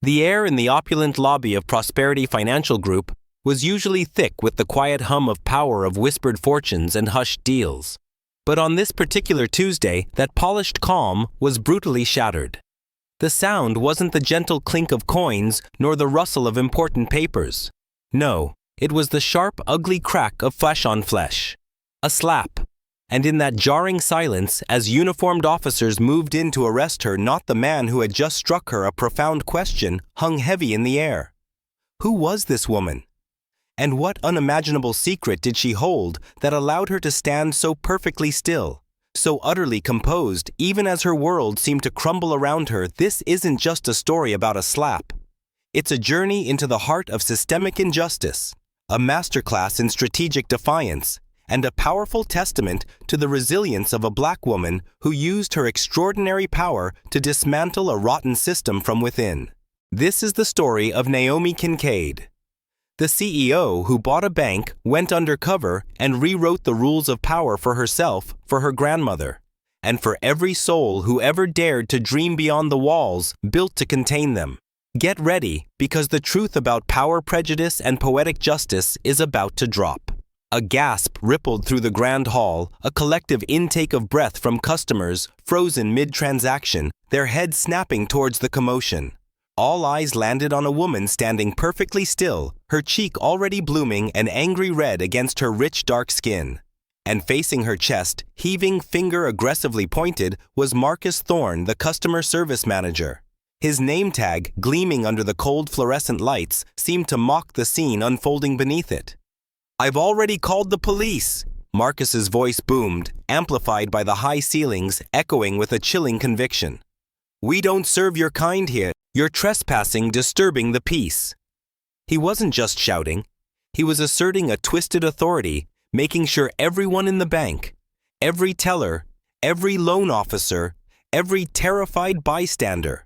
The air in the opulent lobby of Prosperity Financial Group was usually thick with the quiet hum of power of whispered fortunes and hushed deals. But on this particular Tuesday, that polished calm was brutally shattered. The sound wasn't the gentle clink of coins nor the rustle of important papers. No, it was the sharp, ugly crack of flesh on flesh. A slap. And in that jarring silence, as uniformed officers moved in to arrest her, not the man who had just struck her a profound question hung heavy in the air. Who was this woman? And what unimaginable secret did she hold that allowed her to stand so perfectly still, so utterly composed, even as her world seemed to crumble around her? This isn't just a story about a slap. It's a journey into the heart of systemic injustice, a masterclass in strategic defiance, and a powerful testament to the resilience of a Black woman who used her extraordinary power to dismantle a rotten system from within. This is the story of Naomi Kincaid, the CEO who bought a bank, went undercover, and rewrote the rules of power for herself, for her grandmother, and for every soul who ever dared to dream beyond the walls built to contain them. Get ready, because the truth about power, prejudice, and poetic justice is about to drop. A gasp rippled through the grand hall, a collective intake of breath from customers frozen mid-transaction, their heads snapping towards the commotion. All eyes landed on a woman standing perfectly still, her cheek already blooming an angry red against her rich dark skin. And facing her chest, heaving finger aggressively pointed, was Marcus Thorne, the customer service manager. His name tag, gleaming under the cold fluorescent lights, seemed to mock the scene unfolding beneath it. "I've already called the police," Marcus's voice boomed, amplified by the high ceilings, echoing with a chilling conviction. "We don't serve your kind here. You're trespassing, disturbing the peace." He wasn't just shouting. He was asserting a twisted authority, making sure everyone in the bank, every teller, every loan officer, every terrified bystander,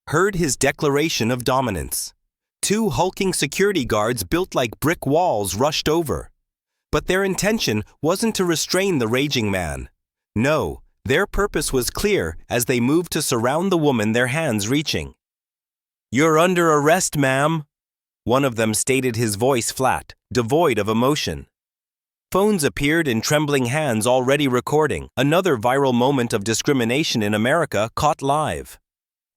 heard his declaration of dominance. 2 hulking security guards built like brick walls rushed over. But their intention wasn't to restrain the raging man. No, their purpose was clear as they moved to surround the woman, their hands reaching. "You're under arrest, ma'am," one of them stated, his voice flat, devoid of emotion. Phones appeared in trembling hands, already recording. Another viral moment of discrimination in America caught live.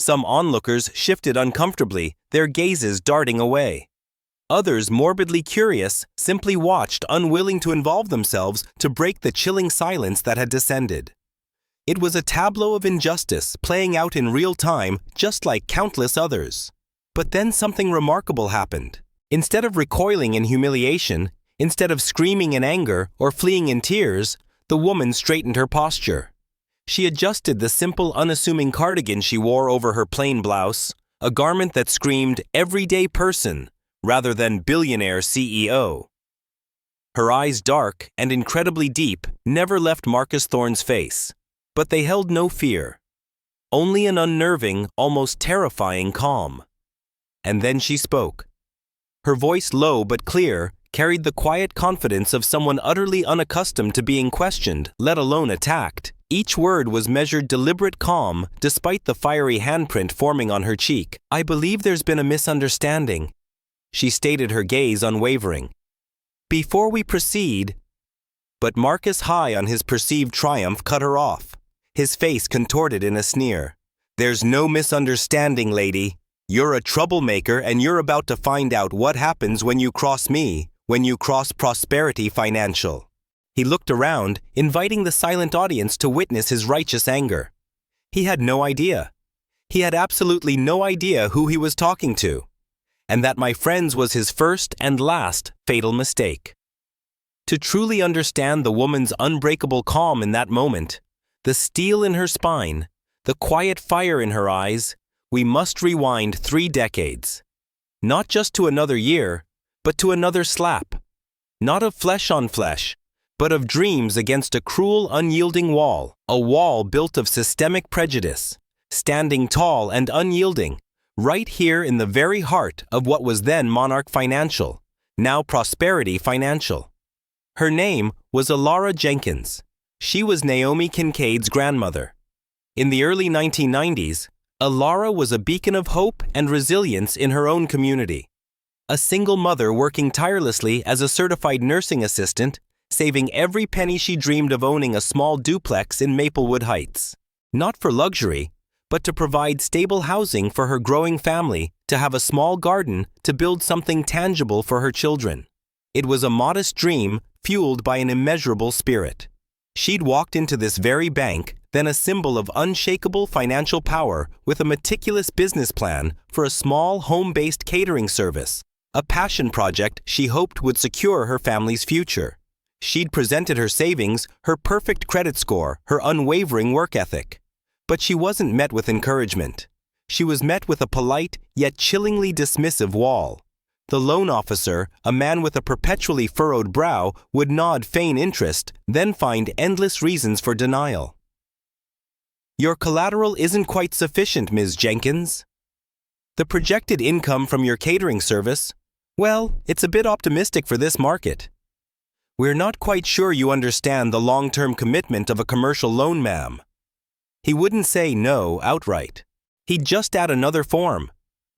Some onlookers shifted uncomfortably, their gazes darting away. Others, morbidly curious, simply watched, unwilling to involve themselves to break the chilling silence that had descended. It was a tableau of injustice playing out in real time, just like countless others. But then something remarkable happened. Instead of recoiling in humiliation, instead of screaming in anger or fleeing in tears, the woman straightened her posture. She adjusted the simple, unassuming cardigan she wore over her plain blouse, a garment that screamed everyday person rather than billionaire CEO. Her eyes, dark and incredibly deep, never left Marcus Thorne's face, but they held no fear, only an unnerving, almost terrifying calm. And then she spoke. Her voice, low but clear, carried the quiet confidence of someone utterly unaccustomed to being questioned, let alone attacked. Each word was measured deliberate calm, despite the fiery handprint forming on her cheek. "I believe there's been a misunderstanding," she stated, her gaze unwavering. "Before we proceed—" But Marcus, high on his perceived triumph, cut her off, his face contorted in a sneer. "There's no misunderstanding, lady. You're a troublemaker, and you're about to find out what happens when you cross me, when you cross Prosperity Financial." He looked around, inviting the silent audience to witness his righteous anger. He had no idea. He had absolutely no idea who he was talking to. And that, my friends, was his first and last fatal mistake. To truly understand the woman's unbreakable calm in that moment, the steel in her spine, the quiet fire in her eyes, we must rewind 3 decades. Not just to another year, but to another slap. Not of flesh on flesh, but of dreams against a cruel, unyielding wall, a wall built of systemic prejudice, standing tall and unyielding, right here in the very heart of what was then Monarch Financial, now Prosperity Financial. Her name was Alara Jenkins. She was Naomi Kincaid's grandmother. In the early 1990s, Alara was a beacon of hope and resilience in her own community. A single mother working tirelessly as a certified nursing assistant, saving every penny she dreamed of owning a small duplex in Maplewood Heights. Not for luxury, but to provide stable housing for her growing family, to have a small garden, to build something tangible for her children. It was a modest dream fueled by an immeasurable spirit. She'd walked into this very bank, then a symbol of unshakable financial power, with a meticulous business plan for a small home-based catering service, a passion project she hoped would secure her family's future. She'd presented her savings, her perfect credit score, her unwavering work ethic. But she wasn't met with encouragement. She was met with a polite yet chillingly dismissive wall. The loan officer, a man with a perpetually furrowed brow, would nod feign interest, then find endless reasons for denial. "Your collateral isn't quite sufficient, Ms. Jenkins. The projected income from your catering service, well, it's a bit optimistic for this market. We're not quite sure you understand the long-term commitment of a commercial loan, ma'am." He wouldn't say no outright. He'd just add another form,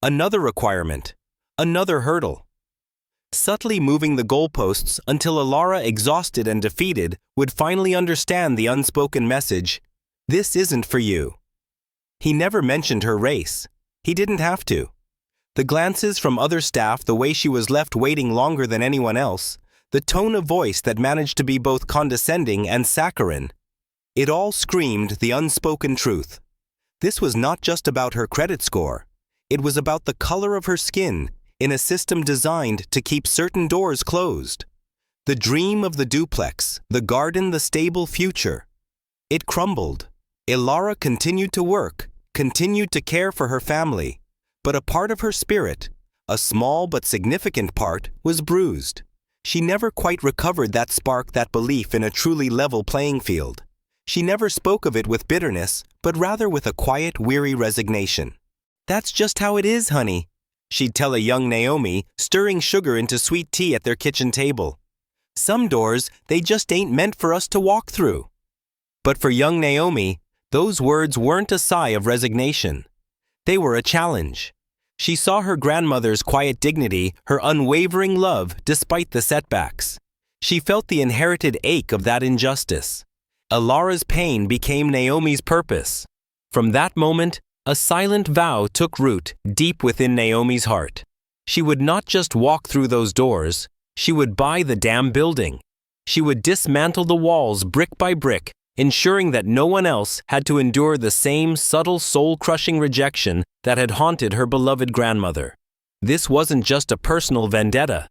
another requirement, another hurdle, subtly moving the goalposts until Alara, exhausted and defeated, would finally understand the unspoken message: this isn't for you. He never mentioned her race. He didn't have to. The glances from other staff, the way she was left waiting longer than anyone else, the tone of voice that managed to be both condescending and saccharine, it all screamed the unspoken truth. This was not just about her credit score. It was about the color of her skin in a system designed to keep certain doors closed. The dream of the duplex, the garden, the stable future. It crumbled. Alara continued to work, continued to care for her family, but a part of her spirit, a small but significant part, was bruised. She never quite recovered that spark, that belief in a truly level playing field. She never spoke of it with bitterness, but rather with a quiet, weary resignation. "That's just how it is, honey," she'd tell a young Naomi, stirring sugar into sweet tea at their kitchen table. "Some doors, they just ain't meant for us to walk through." But for young Naomi, those words weren't a sigh of resignation. They were a challenge. She saw her grandmother's quiet dignity, her unwavering love despite the setbacks. She felt the inherited ache of that injustice. Alara's pain became Naomi's purpose. From that moment, a silent vow took root deep within Naomi's heart. She would not just walk through those doors, she would buy the damn building. She would dismantle the walls brick by brick, ensuring that no one else had to endure the same subtle, soul-crushing rejection that had haunted her beloved grandmother. This wasn't just a personal vendetta.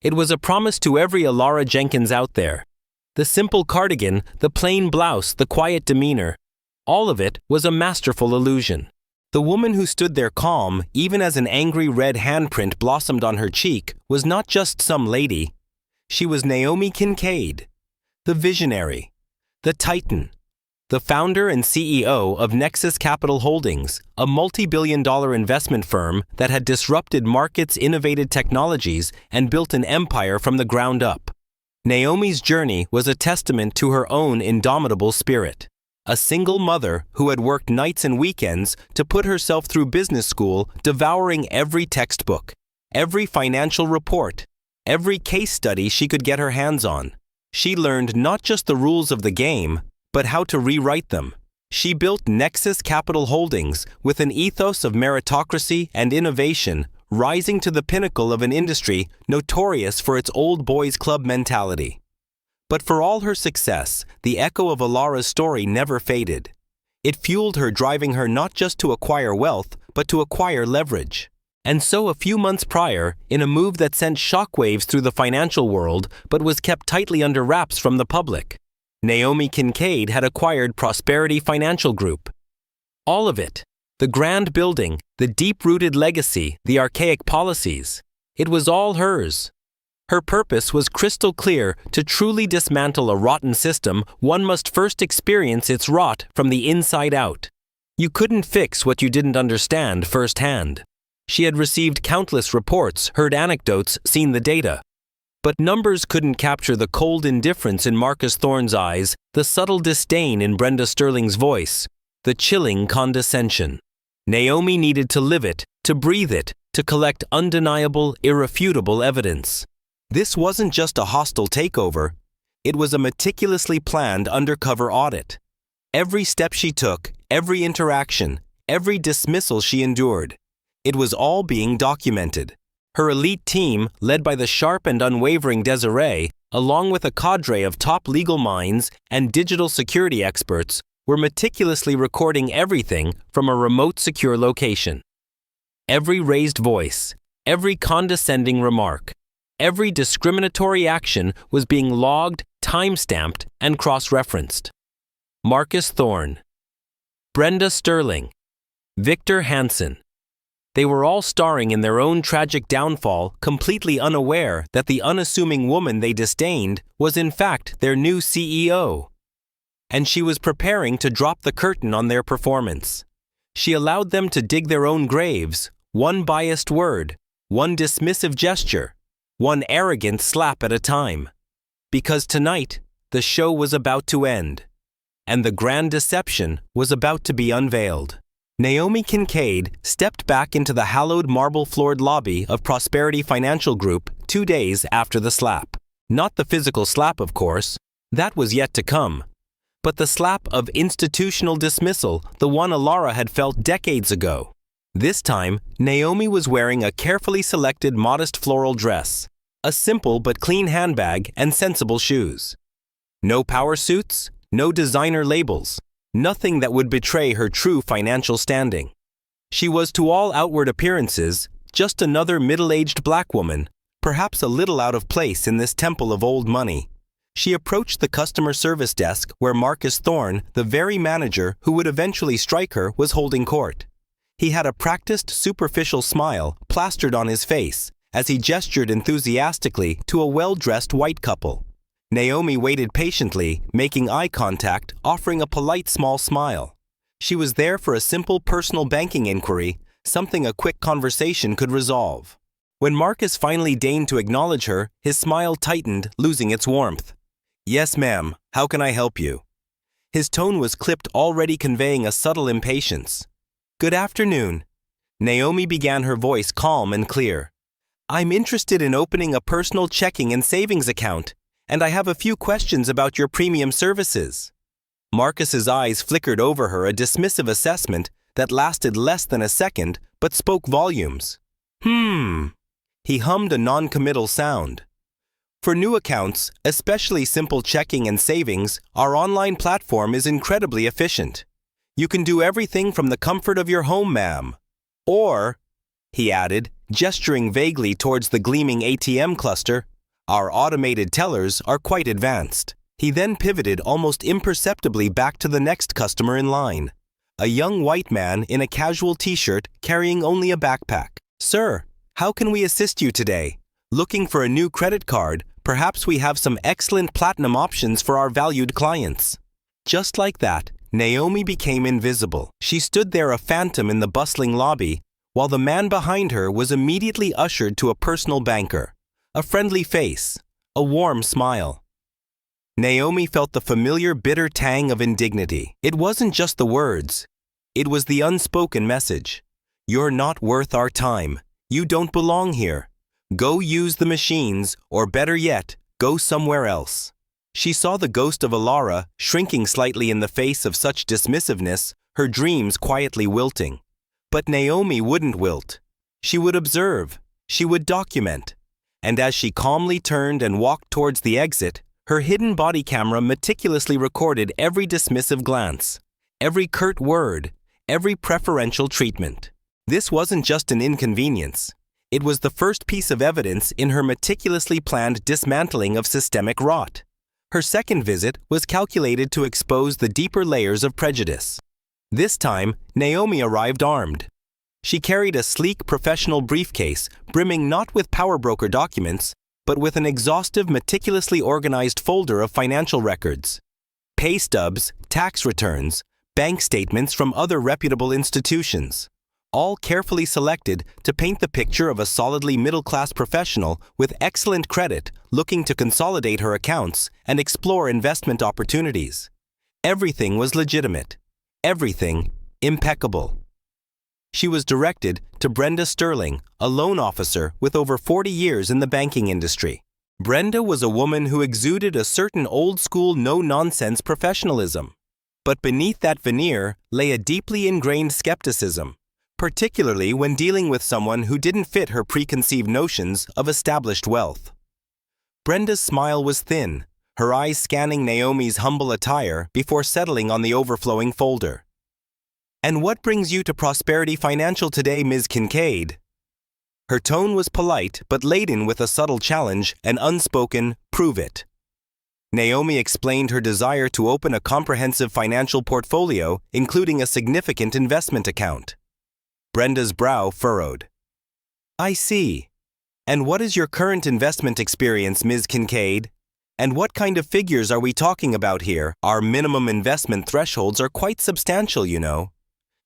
It was a promise to every Alara Jenkins out there. The simple cardigan, the plain blouse, the quiet demeanor, all of it was a masterful illusion. The woman who stood there calm, even as an angry red handprint blossomed on her cheek, was not just some lady. She was Naomi Kincaid, the visionary, the titan, the founder and CEO of Nexus Capital Holdings, a multi-billion-dollar investment firm that had disrupted markets, innovated technologies, and built an empire from the ground up. Naomi's journey was a testament to her own indomitable spirit. A single mother who had worked nights and weekends to put herself through business school, devouring every textbook, every financial report, every case study she could get her hands on. She learned not just the rules of the game, but how to rewrite them. She built Nexus Capital Holdings with an ethos of meritocracy and innovation, rising to the pinnacle of an industry notorious for its old boys club mentality. But for all her success, the echo of Alara's story never faded. It fueled her, driving her not just to acquire wealth, but to acquire leverage. And so a few months prior, in a move that sent shockwaves through the financial world but was kept tightly under wraps from the public, Naomi Kincaid had acquired Prosperity Financial Group. All of it. The grand building, the deep-rooted legacy, the archaic policies. It was all hers. Her purpose was crystal clear: to truly dismantle a rotten system, one must first experience its rot from the inside out. You couldn't fix what you didn't understand firsthand. She had received countless reports, heard anecdotes, seen the data. But numbers couldn't capture the cold indifference in Marcus Thorne's eyes, the subtle disdain in Brenda Sterling's voice, the chilling condescension. Naomi needed to live it, to breathe it, to collect undeniable, irrefutable evidence. This wasn't just a hostile takeover. It was a meticulously planned undercover audit. Every step she took, every interaction, every dismissal she endured, it was all being documented. Her elite team, led by the sharp and unwavering Desiree, along with a cadre of top legal minds and digital security experts, were meticulously recording everything from a remote secure location. Every raised voice, every condescending remark, every discriminatory action was being logged, time-stamped, and cross-referenced. Marcus Thorne, Brenda Sterling, Victor Hansen. They were all starring in their own tragic downfall, completely unaware that the unassuming woman they disdained was in fact their new CEO. And she was preparing to drop the curtain on their performance. She allowed them to dig their own graves, one biased word, one dismissive gesture, one arrogant slap at a time. Because tonight, the show was about to end, and the grand deception was about to be unveiled. Naomi Kincaid stepped back into the hallowed marble-floored lobby of Prosperity Financial Group 2 days after the slap. Not the physical slap, of course. That was yet to come. But the slap of institutional dismissal, the one Alara had felt decades ago. This time, Naomi was wearing a carefully selected modest floral dress, a simple but clean handbag, and sensible shoes. No power suits, no designer labels, nothing that would betray her true financial standing. She was to all outward appearances just another middle-aged black woman, perhaps a little out of place in this temple of old money. She approached the customer service desk where Marcus Thorne, the very manager who would eventually strike her, was holding court. He had a practiced, superficial smile plastered on his face as he gestured enthusiastically to a well-dressed white couple. Naomi waited patiently, making eye contact, offering a polite small smile. She was there for a simple personal banking inquiry, something a quick conversation could resolve. When Marcus finally deigned to acknowledge her, his smile tightened, losing its warmth. "Yes, ma'am. How can I help you?" His tone was clipped, already conveying a subtle impatience. "Good afternoon." Naomi began, her voice calm and clear. "I'm interested in opening a personal checking and savings account, and I have a few questions about your premium services." Marcus's eyes flickered over her, a dismissive assessment that lasted less than a second but spoke volumes. He hummed a non-committal sound. "For new accounts, especially simple checking and savings, our online platform is incredibly efficient. You can do everything from the comfort of your home, ma'am. Or," he added, gesturing vaguely towards the gleaming ATM cluster, "our automated tellers are quite advanced." He then pivoted almost imperceptibly back to the next customer in line, a young white man in a casual t-shirt carrying only a backpack. "Sir, how can we assist you today? Looking for a new credit card? Perhaps we have some excellent platinum options for our valued clients." Just like that, Naomi became invisible. She stood there, a phantom in the bustling lobby, while the man behind her was immediately ushered to a personal banker. A friendly face, a warm smile. Naomi felt the familiar bitter tang of indignity. It wasn't just the words. It was the unspoken message. "You're not worth our time. You don't belong here. Go use the machines, or better yet, go somewhere else." She saw the ghost of Alara shrinking slightly in the face of such dismissiveness, her dreams quietly wilting. But Naomi wouldn't wilt. She would observe. She would document. And as she calmly turned and walked towards the exit, her hidden body camera meticulously recorded every dismissive glance, every curt word, every preferential treatment. This wasn't just an inconvenience. It was the first piece of evidence in her meticulously planned dismantling of systemic rot. Her second visit was calculated to expose the deeper layers of prejudice. This time, Naomi arrived armed. She carried a sleek professional briefcase brimming not with power broker documents, but with an exhaustive, meticulously organized folder of financial records. Pay stubs, tax returns, bank statements from other reputable institutions, all carefully selected to paint the picture of a solidly middle-class professional with excellent credit looking to consolidate her accounts and explore investment opportunities. Everything was legitimate. Everything impeccable. She was directed to Brenda Sterling, a loan officer with over 40 years in the banking industry. Brenda was a woman who exuded a certain old-school no-nonsense professionalism. But beneath that veneer lay a deeply ingrained skepticism, particularly when dealing with someone who didn't fit her preconceived notions of established wealth. Brenda's smile was thin, her eyes scanning Naomi's humble attire before settling on the overflowing folder. "And what brings you to Prosperity Financial today, Ms. Kincaid?" Her tone was polite but laden with a subtle challenge, an unspoken, "Prove it." Naomi explained her desire to open a comprehensive financial portfolio, including a significant investment account. Brenda's brow furrowed. "I see. And what is your current investment experience, Ms. Kincaid? And what kind of figures are we talking about here? Our minimum investment thresholds are quite substantial, you know."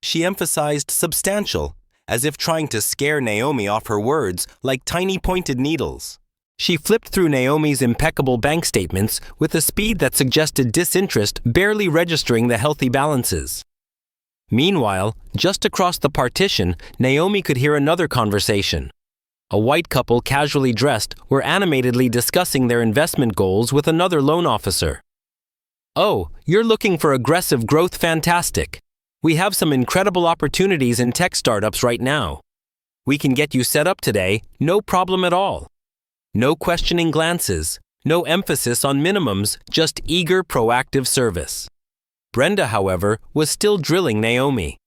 She emphasized substantial, as if trying to scare Naomi off her words like tiny pointed needles. She flipped through Naomi's impeccable bank statements with a speed that suggested disinterest, barely registering the healthy balances. Meanwhile, just across the partition, Naomi could hear another conversation. A white couple casually dressed were animatedly discussing their investment goals with another loan officer. "Oh, you're looking for aggressive growth? Fantastic. We have some incredible opportunities in tech startups right now. We can get you set up today, no problem at all." No questioning glances, no emphasis on minimums, just eager, proactive service. Brenda, however, was still drilling Naomi.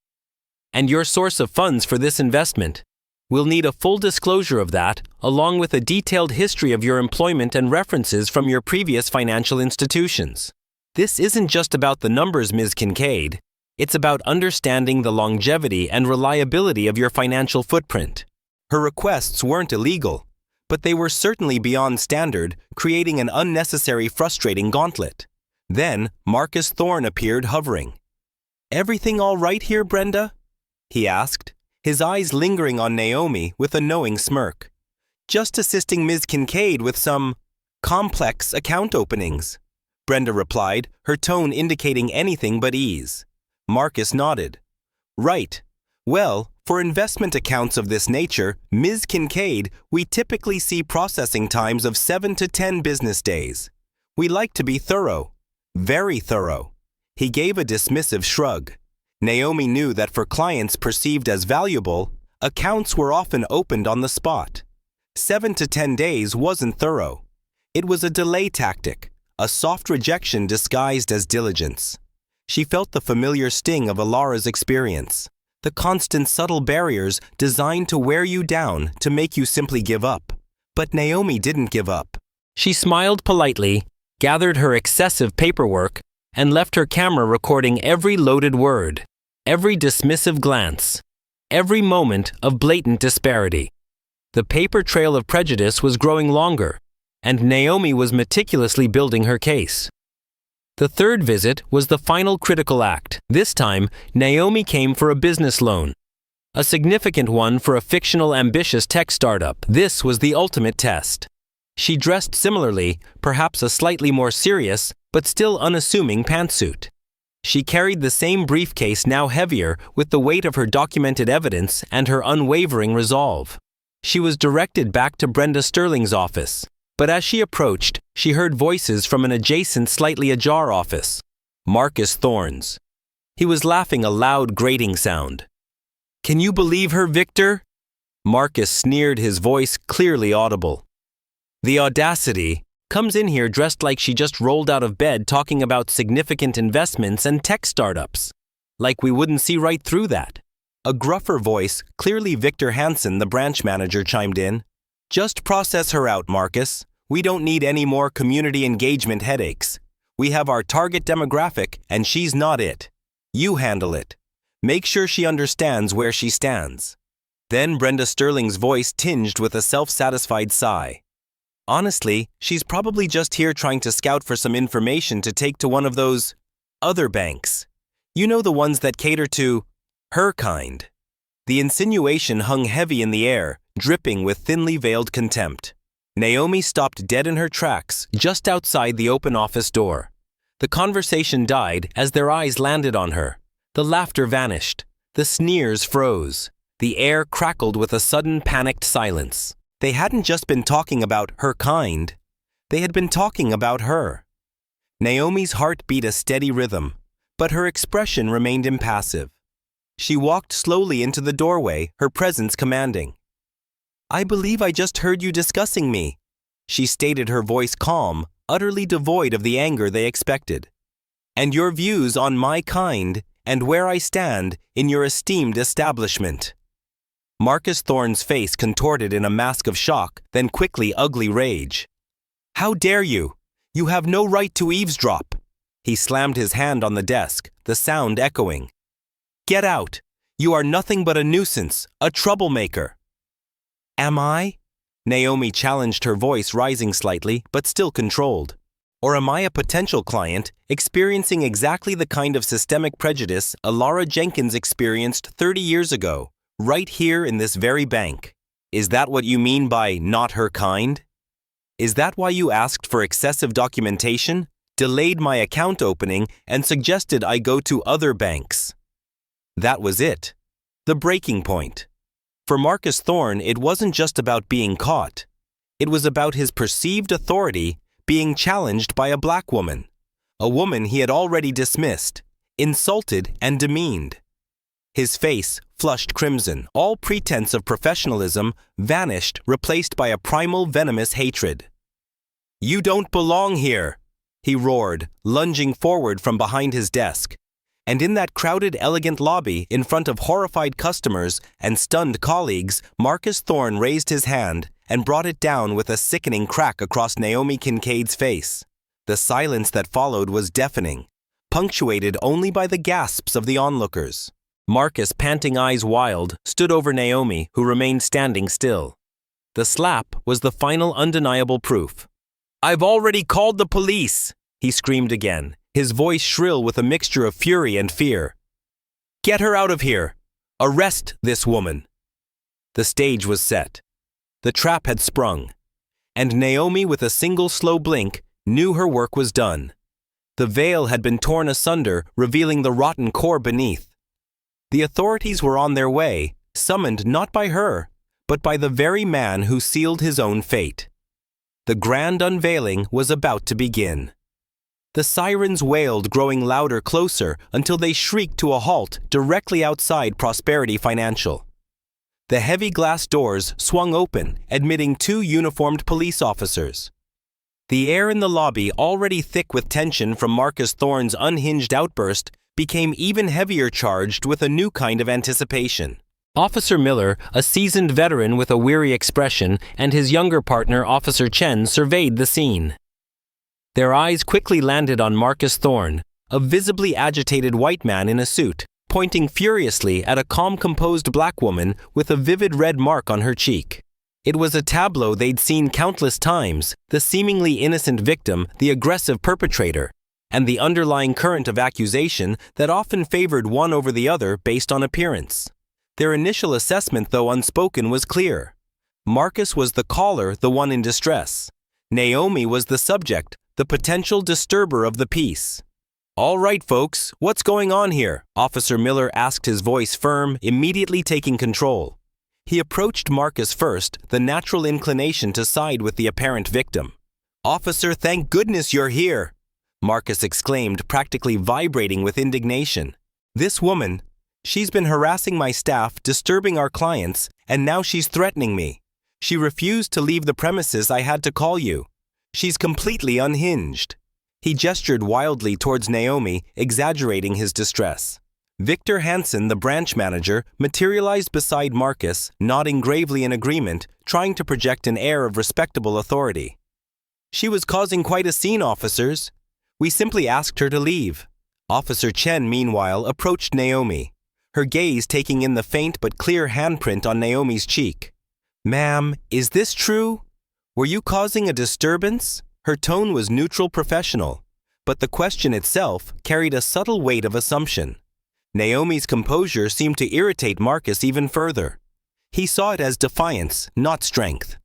"And your source of funds for this investment? We'll need a full disclosure of that, along with a detailed history of your employment and references from your previous financial institutions. This isn't just about the numbers, Ms. Kincaid. It's about understanding the longevity and reliability of your financial footprint." Her requests weren't illegal, but they were certainly beyond standard, creating an unnecessary, frustrating gauntlet. Then, Marcus Thorne appeared, hovering. "Everything all right here, Brenda?" he asked, his eyes lingering on Naomi with a knowing smirk. "Just assisting Ms. Kincaid with some complex account openings," Brenda replied, her tone indicating anything but ease. Marcus nodded. "Right. Well, for investment accounts of this nature, Ms. Kincaid, we typically see processing times of 7 to 10 business days. We like to be thorough. Very thorough." He gave a dismissive shrug. Naomi knew that for clients perceived as valuable, accounts were often opened on the spot. 7 to 10 days wasn't thorough. It was a delay tactic, a soft rejection disguised as diligence. She felt the familiar sting of Alara's experience, the constant subtle barriers designed to wear you down, to make you simply give up. But Naomi didn't give up. She smiled politely, gathered her excessive paperwork, and left her camera recording every loaded word, every dismissive glance, every moment of blatant disparity. The paper trail of prejudice was growing longer, and Naomi was meticulously building her case. The third visit was the final critical act. This time, Naomi came for a business loan. A significant one for a fictional, ambitious tech startup. This was the ultimate test. She dressed similarly, perhaps a slightly more serious, but still unassuming pantsuit. She carried the same briefcase, now heavier, with the weight of her documented evidence and her unwavering resolve. She was directed back to Brenda Sterling's office. But as she approached, she heard voices from an adjacent, slightly ajar office. Marcus Thorne's. He was laughing, a loud, grating sound. "Can you believe her, Victor?" Marcus sneered, his voice clearly audible. "The audacity. Comes in here dressed like she just rolled out of bed, talking about significant investments and tech startups. Like we wouldn't see right through that." A gruffer voice, clearly Victor Hansen, the branch manager, chimed in. "Just process her out, Marcus. We don't need any more community engagement headaches. We have our target demographic, and she's not it. You handle it. Make sure she understands where she stands." Then Brenda Sterling's voice tinged with a self-satisfied sigh. "Honestly, she's probably just here trying to scout for some information to take to one of those other banks. You know, the ones that cater to her kind." The insinuation hung heavy in the air, dripping with thinly veiled contempt. Naomi stopped dead in her tracks, just outside the open office door. The conversation died as their eyes landed on her. The laughter vanished. The sneers froze. The air crackled with a sudden panicked silence. They hadn't just been talking about her kind. They had been talking about her. Naomi's heart beat a steady rhythm, but her expression remained impassive. She walked slowly into the doorway, her presence commanding. "I believe I just heard you discussing me," she stated, her voice calm, utterly devoid of the anger they expected. "And your views on my kind and where I stand in your esteemed establishment." Marcus Thorne's face contorted in a mask of shock, then quickly ugly rage. "How dare you? You have no right to eavesdrop." He slammed his hand on the desk, the sound echoing. "Get out! You are nothing but a nuisance, a troublemaker." "Am I?" Naomi challenged, her voice rising slightly, but still controlled. "Or am I a potential client, experiencing exactly the kind of systemic prejudice Alara Jenkins experienced 30 years ago, right here in this very bank? Is that what you mean by not her kind? Is that why you asked for excessive documentation, delayed my account opening, and suggested I go to other banks?" That was it. The breaking point. For Marcus Thorne, it wasn't just about being caught. It was about his perceived authority being challenged by a black woman, a woman he had already dismissed, insulted, and demeaned. His face flushed crimson, all pretense of professionalism vanished, replaced by a primal venomous hatred. "You don't belong here," he roared, lunging forward from behind his desk. And in that crowded, elegant lobby, in front of horrified customers and stunned colleagues, Marcus Thorne raised his hand and brought it down with a sickening crack across Naomi Kincaid's face. The silence that followed was deafening, punctuated only by the gasps of the onlookers. Marcus, panting eyes wild, stood over Naomi, who remained standing still. The slap was the final undeniable proof. "I've already called the police," he screamed again, his voice shrill with a mixture of fury and fear. "Get her out of here! Arrest this woman!" The stage was set. The trap had sprung. And Naomi, with a single slow blink, knew her work was done. The veil had been torn asunder, revealing the rotten core beneath. The authorities were on their way, summoned not by her, but by the very man who sealed his own fate. The grand unveiling was about to begin. The sirens wailed, growing louder, closer, until they shrieked to a halt directly outside Prosperity Financial. The heavy glass doors swung open, admitting 2 uniformed police officers. The air in the lobby, already thick with tension from Marcus Thorne's unhinged outburst, became even heavier, charged with a new kind of anticipation. Officer Miller, a seasoned veteran with a weary expression, and his younger partner, Officer Chen, surveyed the scene. Their eyes quickly landed on Marcus Thorne, a visibly agitated white man in a suit, pointing furiously at a calm, composed black woman with a vivid red mark on her cheek. It was a tableau they'd seen countless times, the seemingly innocent victim, the aggressive perpetrator, and the underlying current of accusation that often favored one over the other based on appearance. Their initial assessment, though unspoken, was clear. Marcus was the caller, the one in distress. Naomi was the subject, the potential disturber of the peace. "All right, folks, what's going on here?" Officer Miller asked, his voice firm, immediately taking control. He approached Marcus first, the natural inclination to side with the apparent victim. "Officer, thank goodness you're here!" Marcus exclaimed, practically vibrating with indignation. "This woman, she's been harassing my staff, disturbing our clients, and now she's threatening me. She refused to leave the premises. I had to call you. She's completely unhinged." He gestured wildly towards Naomi, exaggerating his distress. Victor Hansen, the branch manager, materialized beside Marcus, nodding gravely in agreement, trying to project an air of respectable authority. "She was causing quite a scene, officers. We simply asked her to leave." Officer Chen, meanwhile, approached Naomi, her gaze taking in the faint but clear handprint on Naomi's cheek. "Ma'am, is this true? Were you causing a disturbance?" Her tone was neutral, professional, but the question itself carried a subtle weight of assumption. Naomi's composure seemed to irritate Marcus even further. He saw it as defiance, not strength.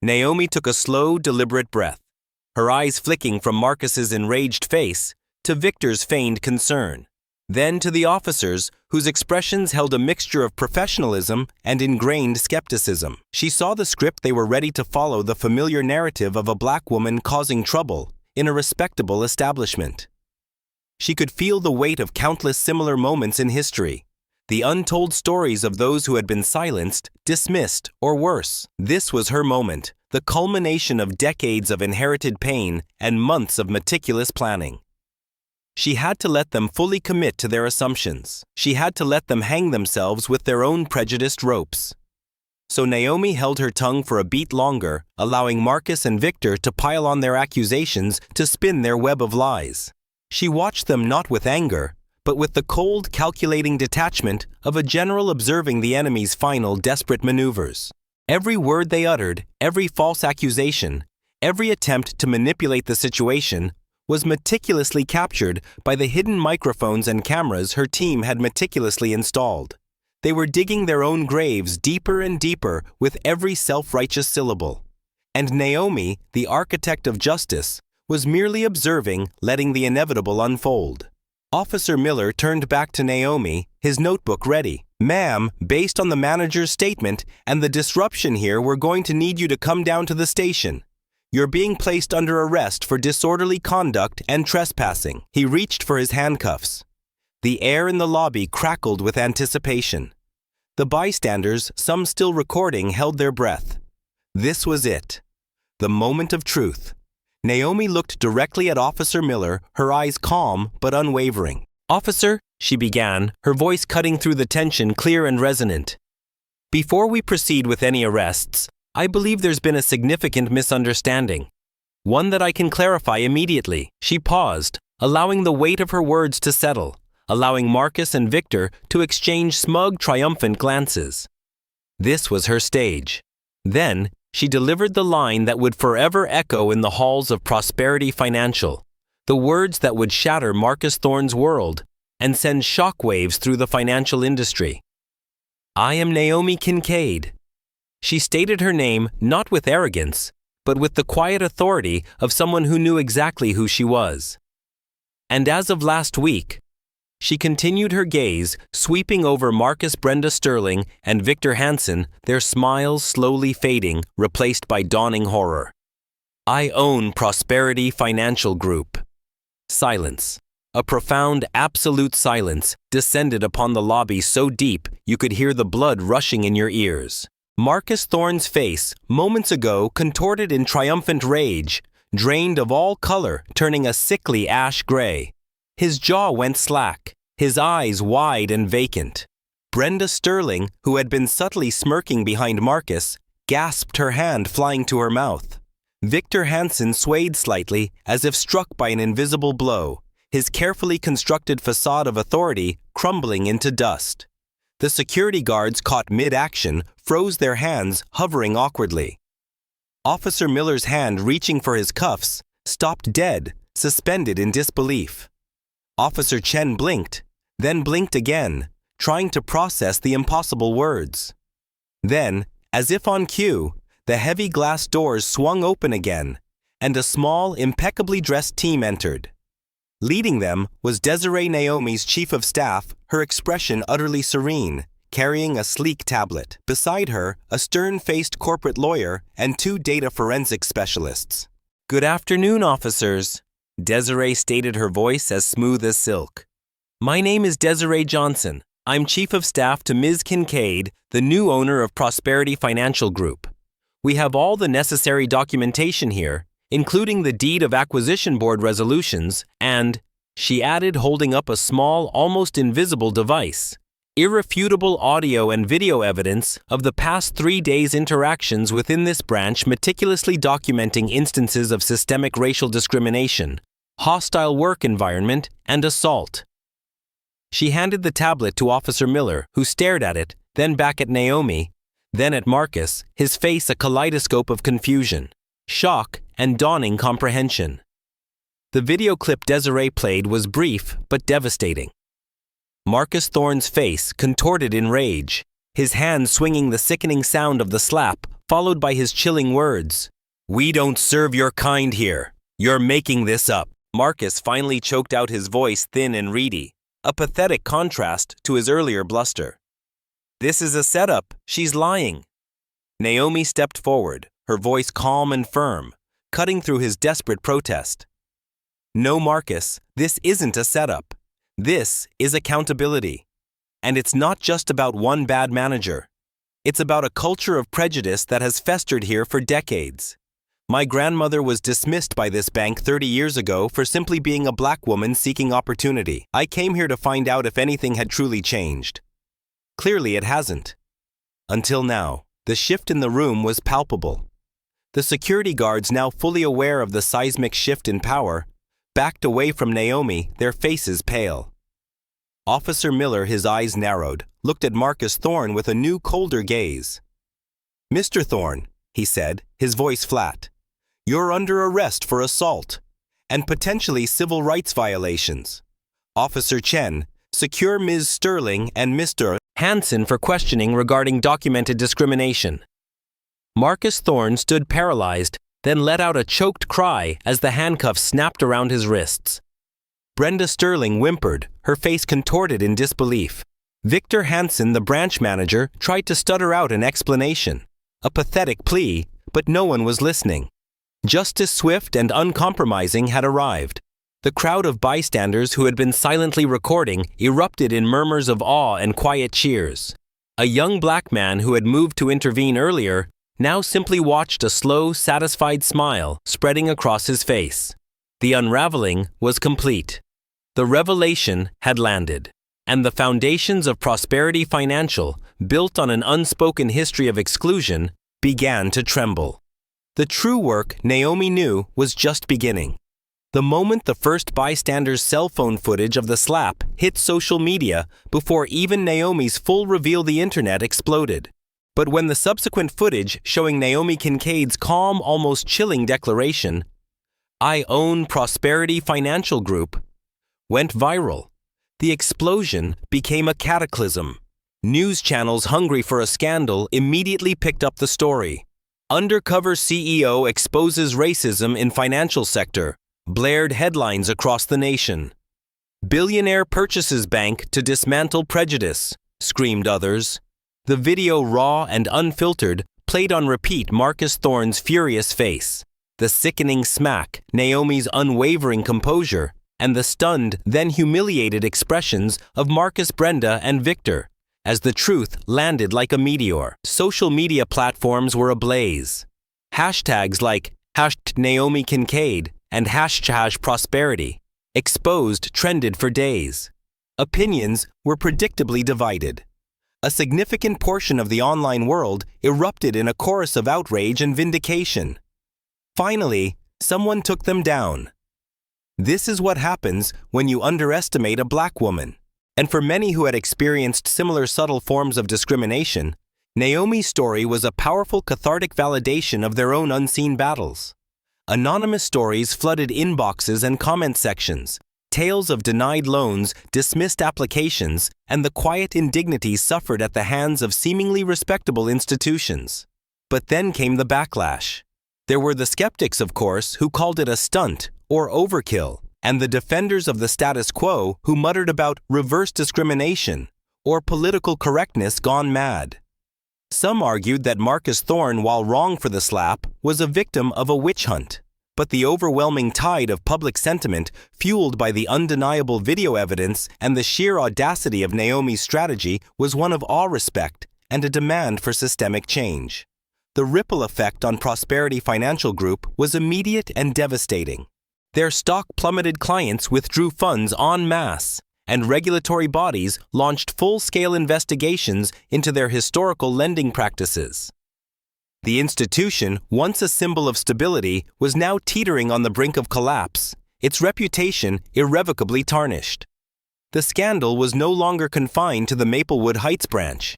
Naomi took a slow, deliberate breath, her eyes flicking from Marcus's enraged face to Victor's feigned concern. Then to the officers, whose expressions held a mixture of professionalism and ingrained skepticism. She saw the script they were ready to follow, the familiar narrative of a black woman causing trouble in a respectable establishment. She could feel the weight of countless similar moments in history, the untold stories of those who had been silenced, dismissed, or worse. This was her moment, the culmination of decades of inherited pain and months of meticulous planning. She had to let them fully commit to their assumptions. She had to let them hang themselves with their own prejudiced ropes. So Naomi held her tongue for a beat longer, allowing Marcus and Victor to pile on their accusations, to spin their web of lies. She watched them not with anger, but with the cold, calculating detachment of a general observing the enemy's final, desperate maneuvers. Every word they uttered, every false accusation, every attempt to manipulate the situation was meticulously captured by the hidden microphones and cameras her team had meticulously installed. They were digging their own graves deeper and deeper with every self-righteous syllable. And Naomi, the architect of justice, was merely observing, letting the inevitable unfold. Officer Miller turned back to Naomi, his notebook ready. "Ma'am, based on the manager's statement and the disruption here, we're going to need you to come down to the station. You're being placed under arrest for disorderly conduct and trespassing." He reached for his handcuffs. The air in the lobby crackled with anticipation. The bystanders, some still recording, held their breath. This was it. The moment of truth. Naomi looked directly at Officer Miller, her eyes calm but unwavering. "Officer," she began, her voice cutting through the tension, clear and resonant. "Before we proceed with any arrests, I believe there's been a significant misunderstanding. One that I can clarify immediately." She paused, allowing the weight of her words to settle, allowing Marcus and Victor to exchange smug, triumphant glances. This was her stage. Then, she delivered the line that would forever echo in the halls of Prosperity Financial, the words that would shatter Marcus Thorne's world and send shockwaves through the financial industry. "I am Naomi Kincaid." She stated her name not with arrogance, but with the quiet authority of someone who knew exactly who she was. And as of last week, she continued her gaze, sweeping over Marcus Brenda Sterling and Victor Hansen, their smiles slowly fading, replaced by dawning horror. "I own Prosperity Financial Group." Silence. A profound, absolute silence descended upon the lobby so deep you could hear the blood rushing in your ears. Marcus Thorne's face, moments ago contorted in triumphant rage, drained of all color, turning a sickly ash gray. His jaw went slack, his eyes wide and vacant. Brenda Sterling, who had been subtly smirking behind Marcus, gasped, her hand flying to her mouth. Victor Hansen swayed slightly, as if struck by an invisible blow, his carefully constructed facade of authority crumbling into dust. The security guards, caught mid-action, froze their hands, hovering awkwardly. Officer Miller's hand, reaching for his cuffs, stopped dead, suspended in disbelief. Officer Chen blinked, then blinked again, trying to process the impossible words. Then, as if on cue, the heavy glass doors swung open again, and a small, impeccably dressed team entered. Leading them was Desiree, Naomi's chief of staff, her expression utterly serene, carrying a sleek tablet. Beside her, a stern-faced corporate lawyer and 2 data forensics specialists. "Good afternoon, officers," Desiree stated, her voice as smooth as silk. "My name is Desiree Johnson. I'm chief of staff to Ms. Kincaid, the new owner of Prosperity Financial Group. We have all the necessary documentation here, including the deed of acquisition board resolutions and," she added, holding up a small, almost invisible device, "irrefutable audio and video evidence of the past 3 days' interactions within this branch, meticulously documenting instances of systemic racial discrimination, hostile work environment, and assault." She handed the tablet to Officer Miller, who stared at it, then back at Naomi, then at Marcus, his face a kaleidoscope of confusion, shock, and dawning comprehension. The video clip Desiree played was brief but devastating. Marcus Thorne's face contorted in rage, his hand swinging the sickening sound of the slap, followed by his chilling words. "We don't serve your kind here. You're making this up." Marcus finally choked out, his voice thin and reedy. a pathetic contrast to his earlier bluster. "This is a setup. She's lying." Naomi stepped forward, her voice calm and firm, cutting through his desperate protest. "No, Marcus, this isn't a setup. This is accountability. And it's not just about one bad manager. It's about a culture of prejudice that has festered here for decades. My grandmother was dismissed by this bank 30 years ago for simply being a black woman seeking opportunity. I came here to find out if anything had truly changed. Clearly it hasn't. Until now, the shift in the room was palpable. The security guards, now fully aware of the seismic shift in power, backed away from Naomi, their faces pale. Officer Miller, his eyes narrowed, looked at Marcus Thorne with a new, colder gaze. "Mr. Thorne," he said, his voice flat, "you're under arrest for assault and potentially civil rights violations. Officer Chen, secure Ms. Sterling and Mr. Hansen for questioning regarding documented discrimination." Marcus Thorne stood paralyzed, then let out a choked cry as the handcuffs snapped around his wrists. Brenda Sterling whimpered, her face contorted in disbelief. Victor Hansen, the branch manager, tried to stutter out an explanation, a pathetic plea, but no one was listening. Justice Swift and uncompromising had arrived. The crowd of bystanders who had been silently recording erupted in murmurs of awe and quiet cheers. A young black man who had moved to intervene earlier now simply watched a slow, satisfied smile spreading across his face. The unraveling was complete. The revelation had landed, and the foundations of Prosperity Financial, built on an unspoken history of exclusion, began to tremble. The true work, Naomi knew, was just beginning. The moment the first bystander's cell phone footage of the slap hit social media before even Naomi's full reveal the internet exploded. But when the subsequent footage showing Naomi Kincaid's calm, almost chilling declaration, "I own Prosperity Financial Group," went viral, the explosion became a cataclysm. News channels hungry for a scandal immediately picked up the story. "Undercover CEO exposes racism in financial sector," blared headlines across the nation. "Billionaire purchases bank to dismantle prejudice," screamed others. The video, raw and unfiltered, played on repeat Marcus Thorne's furious face, the sickening smack, Naomi's unwavering composure, and the stunned, then humiliated expressions of Marcus, Brenda, and Victor, as the truth landed like a meteor. Social media platforms were ablaze. Hashtags like #Naomi Kincaid and #Prosperity exposed trended for days. Opinions were predictably divided. A significant portion of the online world erupted in a chorus of outrage and vindication. Finally, someone took them down. This is what happens when you underestimate a black woman. And for many who had experienced similar subtle forms of discrimination, Naomi's story was a powerful cathartic validation of their own unseen battles. Anonymous stories flooded inboxes and comment sections, tales of denied loans, dismissed applications, and the quiet indignities suffered at the hands of seemingly respectable institutions. But then came the backlash. There were the skeptics, of course, who called it a stunt or overkill, and the defenders of the status quo who muttered about reverse discrimination or political correctness gone mad. Some argued that Marcus Thorne, while wrong for the slap, was a victim of a witch hunt. But the overwhelming tide of public sentiment, fueled by the undeniable video evidence and the sheer audacity of Naomi's strategy, was one of awe-respect and a demand for systemic change. The ripple effect on Prosperity Financial Group was immediate and devastating. Their stock-plummeted clients withdrew funds en masse, and regulatory bodies launched full-scale investigations into their historical lending practices. The institution, once a symbol of stability, was now teetering on the brink of collapse, its reputation irrevocably tarnished. The scandal was no longer confined to the Maplewood Heights branch.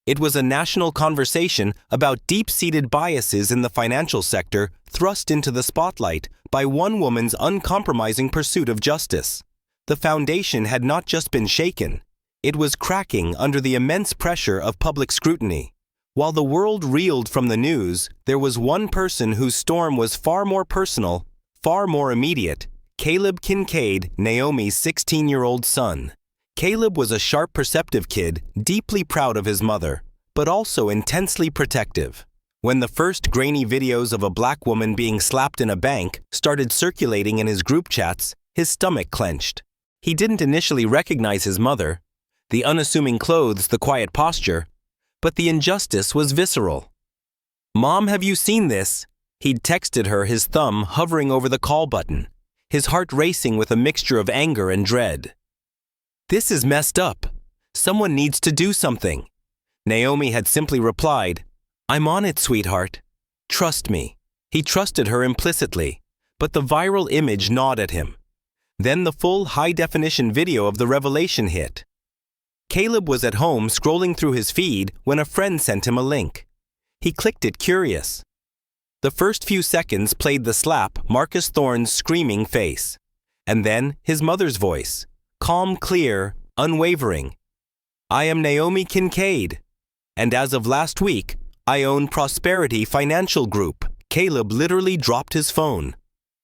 It was a national conversation about deep-seated biases in the financial sector thrust into the spotlight by one woman's uncompromising pursuit of justice. The foundation had not just been shaken, it was cracking under the immense pressure of public scrutiny. While the world reeled from the news, there was one person whose storm was far more personal, far more immediate: Caleb Kincaid, Naomi's 16-year-old son. Caleb was a sharp, perceptive kid, deeply proud of his mother, but also intensely protective. When the first grainy videos of a black woman being slapped in a bank started circulating in his group chats, his stomach clenched. He didn't initially recognize his mother, the unassuming clothes, the quiet posture, but the injustice was visceral. "Mom, have you seen this?" He'd texted her, his thumb hovering over the call button, his heart racing with a mixture of anger and dread. "This is messed up. Someone needs to do something." Naomi had simply replied, "I'm on it, sweetheart. Trust me." He trusted her implicitly, but the viral image gnawed at him. Then the full high-definition video of the revelation hit. Caleb was at home scrolling through his feed when a friend sent him a link. He clicked it, curious. The first few seconds played the slap, Marcus Thorne's screaming face, and then his mother's voice, calm, clear, unwavering. "I am Naomi Kincaid, and as of last week, I own Prosperity Financial Group." Caleb literally dropped his phone.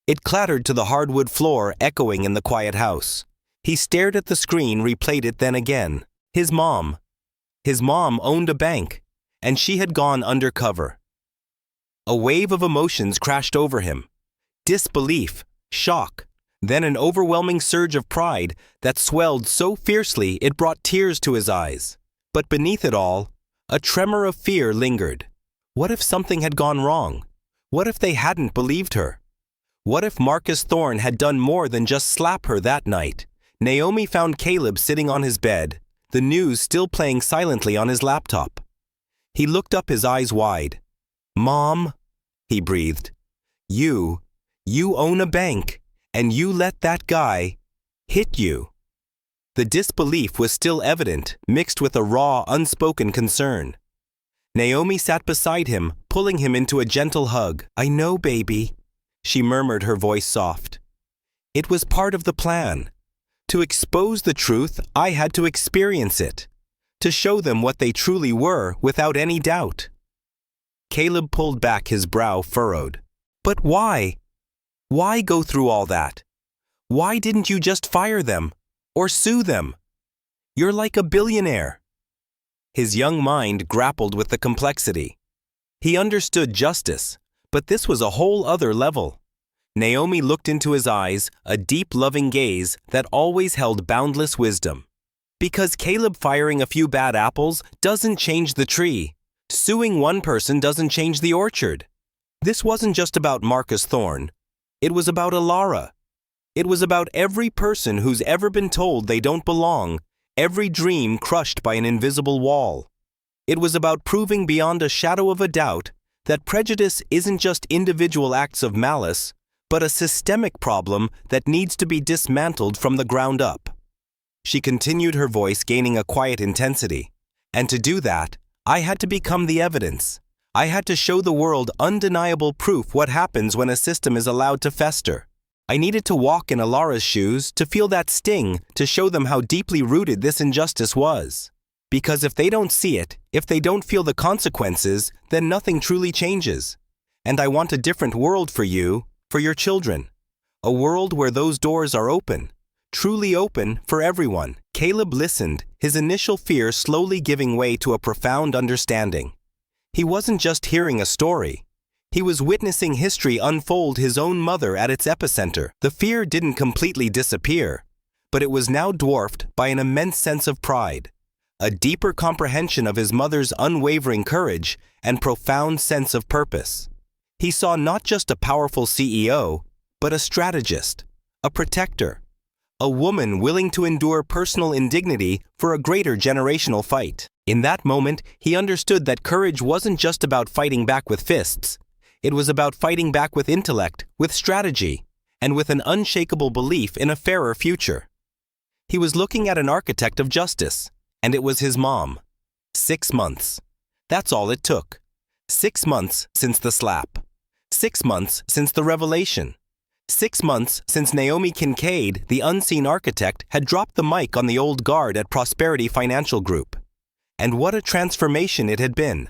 It clattered to the hardwood floor, echoing in the quiet house. He stared at the screen, replayed it then again. His mom. His mom owned a bank, and she had gone undercover. A wave of emotions crashed over him. Disbelief, shock, then an overwhelming surge of pride that swelled so fiercely it brought tears to his eyes. But beneath it all, a tremor of fear lingered. What if something had gone wrong? What if they hadn't believed her? What if Marcus Thorne had done more than just slap her that night? Naomi found Caleb sitting on his bed, the news still playing silently on his laptop. He looked up, his eyes wide. "Mom," he breathed, you own a bank, and you let that guy hit you." The disbelief was still evident, mixed with a raw, unspoken concern. Naomi sat beside him, pulling him into a gentle hug. "I know, baby," she murmured, her voice soft. "It was part of the plan. To expose the truth, I had to experience it. To show them what they truly were without any doubt." Caleb pulled back, his brow furrowed. "But why? Why go through all that? Why didn't you just fire them? Or sue them? You're like a billionaire." His young mind grappled with the complexity. He understood justice, but this was a whole other level. Naomi looked into his eyes, a deep, loving gaze that always held boundless wisdom. Because Caleb firing a few bad apples doesn't change the tree. Suing one person doesn't change the orchard. This wasn't just about Marcus Thorne. It was about Alara. It was about every person who's ever been told they don't belong, every dream crushed by an invisible wall. It was about proving beyond a shadow of a doubt that prejudice isn't just individual acts of malice, but a systemic problem that needs to be dismantled from the ground up. She continued, her voice gaining a quiet intensity. "And to do that, I had to become the evidence. I had to show the world undeniable proof what happens when a system is allowed to fester. I needed to walk in Alara's shoes, to feel that sting, to show them how deeply rooted this injustice was. Because if they don't see it, if they don't feel the consequences, then nothing truly changes. And I want a different world for you, for your children. A world where those doors are open, truly open for everyone." Caleb listened, his initial fear slowly giving way to a profound understanding. He wasn't just hearing a story. He was witnessing history unfold, his own mother at its epicenter. The fear didn't completely disappear, but it was now dwarfed by an immense sense of pride, a deeper comprehension of his mother's unwavering courage and profound sense of purpose. He saw not just a powerful CEO, but a strategist, a protector, a woman willing to endure personal indignity for a greater generational fight. In that moment, he understood that courage wasn't just about fighting back with fists. It was about fighting back with intellect, with strategy, and with an unshakable belief in a fairer future. He was looking at an architect of justice, and it was his mom. 6 months. That's all it took. 6 months since the slap. 6 months since the revelation. 6 months since Naomi Kincaid, the unseen architect, had dropped the mic on the old guard at Prosperity Financial Group. And what a transformation it had been.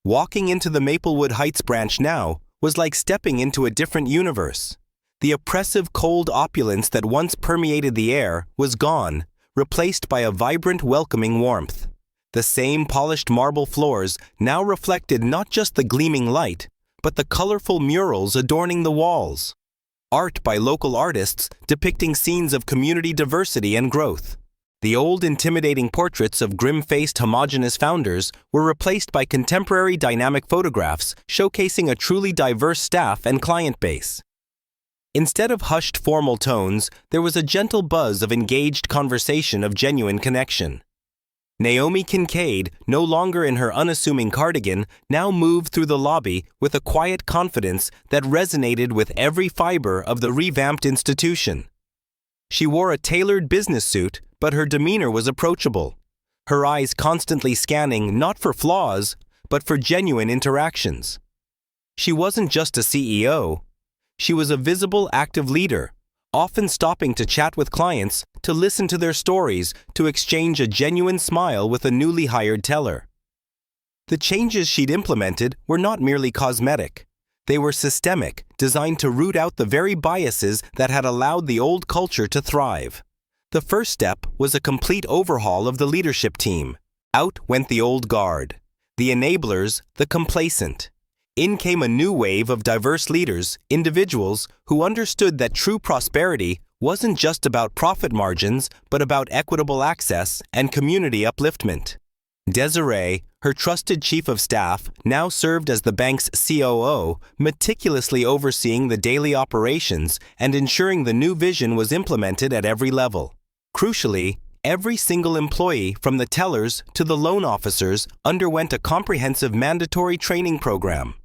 Walking into the Maplewood Heights branch now was like stepping into a different universe. The oppressive, cold opulence that once permeated the air was gone, replaced by a vibrant, welcoming warmth. The same polished marble floors now reflected not just the gleaming light, but the colorful murals adorning the walls. Art by local artists depicting scenes of community diversity and growth. The old intimidating portraits of grim-faced homogeneous founders were replaced by contemporary dynamic photographs showcasing a truly diverse staff and client base. Instead of hushed formal tones, there was a gentle buzz of engaged conversation of genuine connection. Naomi Kincaid, no longer in her unassuming cardigan, now moved through the lobby with a quiet confidence that resonated with every fiber of the revamped institution. She wore a tailored business suit, but her demeanor was approachable, her eyes constantly scanning not for flaws, but for genuine interactions. She wasn't just a CEO. She was a visible, active leader, often stopping to chat with clients, to listen to their stories, to exchange a genuine smile with a newly hired teller. The changes she'd implemented were not merely cosmetic. They were systemic, designed to root out the very biases that had allowed the old culture to thrive. The first step was a complete overhaul of the leadership team. Out went the old guard, the enablers, the complacent. In came a new wave of diverse leaders, individuals who understood that true prosperity wasn't just about profit margins, but about equitable access and community upliftment. Desiree, her trusted chief of staff, now served as the bank's COO, meticulously overseeing the daily operations and ensuring the new vision was implemented at every level. Crucially, every single employee, from the tellers to the loan officers, underwent a comprehensive mandatory training program.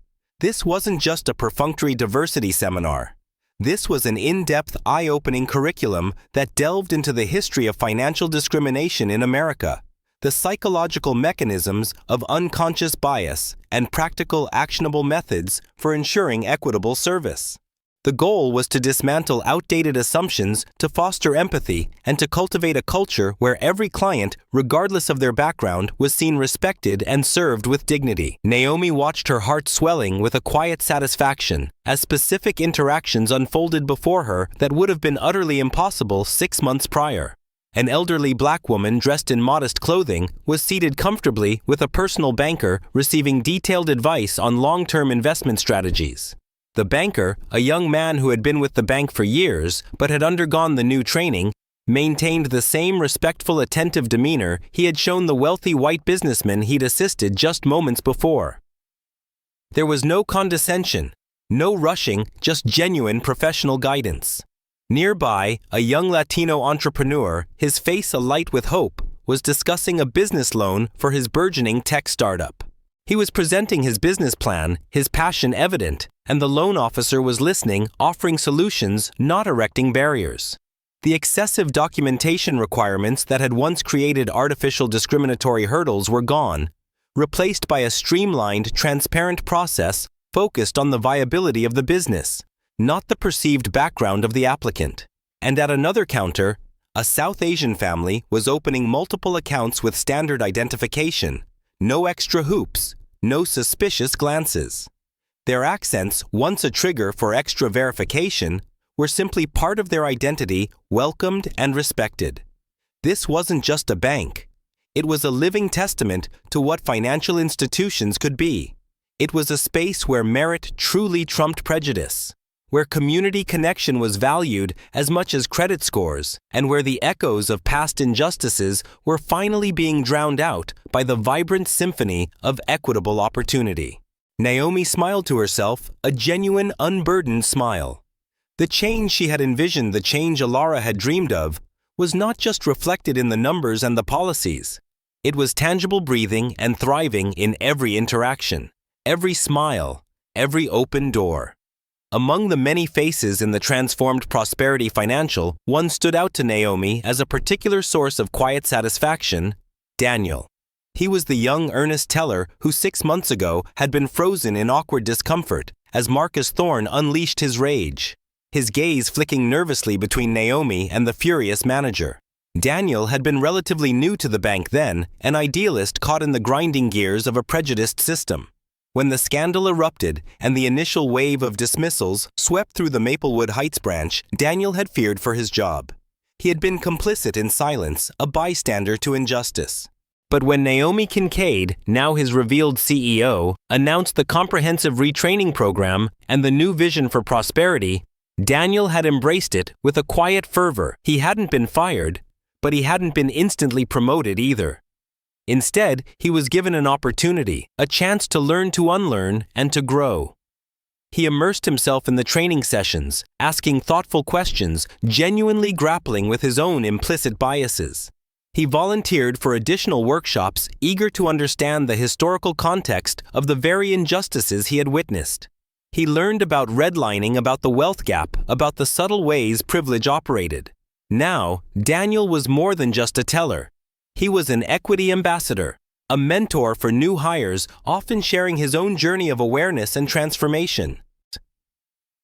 This wasn't just a perfunctory diversity seminar. This was an in-depth, eye-opening curriculum that delved into the history of financial discrimination in America, the psychological mechanisms of unconscious bias, and practical, actionable methods for ensuring equitable service. The goal was to dismantle outdated assumptions, to foster empathy, and to cultivate a culture where every client, regardless of their background, was seen respected and served with dignity. Naomi watched her heart swelling with a quiet satisfaction as specific interactions unfolded before her that would have been utterly impossible 6 months prior. An elderly black woman dressed in modest clothing was seated comfortably with a personal banker receiving detailed advice on long-term investment strategies. The banker, a young man who had been with the bank for years but had undergone the new training, maintained the same respectful, attentive demeanor he had shown the wealthy white businessman he'd assisted just moments before. There was no condescension, no rushing, just genuine professional guidance. Nearby, a young Latino entrepreneur, his face alight with hope, was discussing a business loan for his burgeoning tech startup. He was presenting his business plan, his passion evident, and the loan officer was listening, offering solutions, not erecting barriers. The excessive documentation requirements that had once created artificial discriminatory hurdles were gone, replaced by a streamlined, transparent process focused on the viability of the business, not the perceived background of the applicant. And at another counter, a South Asian family was opening multiple accounts with standard identification, no extra hoops, no suspicious glances. Their accents, once a trigger for extra verification, were simply part of their identity, welcomed and respected. This wasn't just a bank. It was a living testament to what financial institutions could be. It was a space where merit truly trumped prejudice, where community connection was valued as much as credit scores, and where the echoes of past injustices were finally being drowned out by the vibrant symphony of equitable opportunity. Naomi smiled to herself, a genuine, unburdened smile. The change she had envisioned, the change Alara had dreamed of, was not just reflected in the numbers and the policies. It was tangible, breathing and thriving in every interaction, every smile, every open door. Among the many faces in the transformed Prosperity Financial, one stood out to Naomi as a particular source of quiet satisfaction: Daniel. He was the young, earnest teller who 6 months ago had been frozen in awkward discomfort as Marcus Thorne unleashed his rage, his gaze flicking nervously between Naomi and the furious manager. Daniel had been relatively new to the bank then, an idealist caught in the grinding gears of a prejudiced system. When the scandal erupted and the initial wave of dismissals swept through the Maplewood Heights branch, Daniel had feared for his job. He had been complicit in silence, a bystander to injustice. But when Naomi Kincaid, now his revealed CEO, announced the comprehensive retraining program and the new vision for prosperity, Daniel had embraced it with a quiet fervor. He hadn't been fired, but he hadn't been instantly promoted either. Instead, he was given an opportunity, a chance to learn to unlearn and to grow. He immersed himself in the training sessions, asking thoughtful questions, genuinely grappling with his own implicit biases. He volunteered for additional workshops, eager to understand the historical context of the very injustices he had witnessed. He learned about redlining, about the wealth gap, about the subtle ways privilege operated. Now, Daniel was more than just a teller. He was an equity ambassador, a mentor for new hires, often sharing his own journey of awareness and transformation.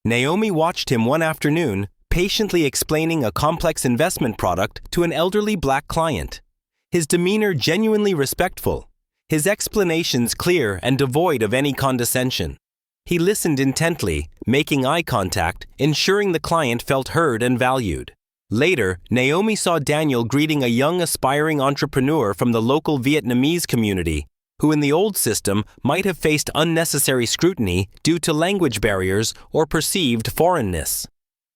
Naomi watched him one afternoon, patiently explaining a complex investment product to an elderly black client. His demeanor genuinely respectful, his explanations clear and devoid of any condescension. He listened intently, making eye contact, ensuring the client felt heard and valued. Later, Naomi saw Daniel greeting a young aspiring entrepreneur from the local Vietnamese community, who in the old system might have faced unnecessary scrutiny due to language barriers or perceived foreignness.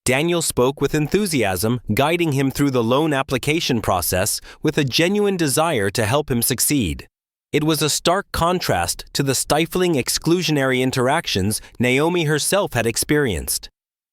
Daniel spoke with enthusiasm, guiding him through the loan application process with a genuine desire to help him succeed. It was a stark contrast to the stifling exclusionary interactions Naomi herself had experienced.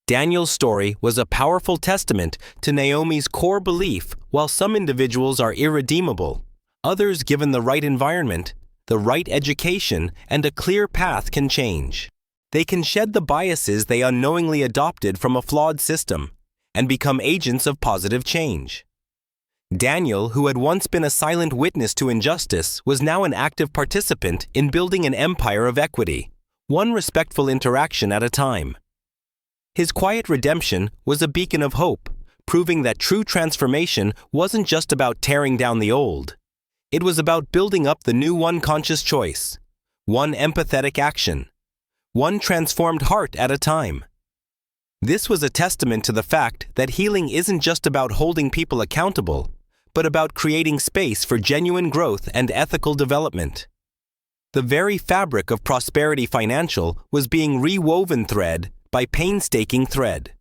Daniel's story was a powerful testament to Naomi's core belief: while some individuals are irredeemable, others, given the right environment, the right education, and a clear path, can change. They can shed the biases they unknowingly adopted from a flawed system and become agents of positive change. Daniel, who had once been a silent witness to injustice, was now an active participant in building an empire of equity, one respectful interaction at a time. His quiet redemption was a beacon of hope, proving that true transformation wasn't just about tearing down the old. It was about building up the new, one conscious choice, one empathetic action, one transformed heart at a time. This was a testament to the fact that healing isn't just about holding people accountable, but about creating space for genuine growth and ethical development. The very fabric of Prosperity Financial was being rewoven thread by painstaking thread.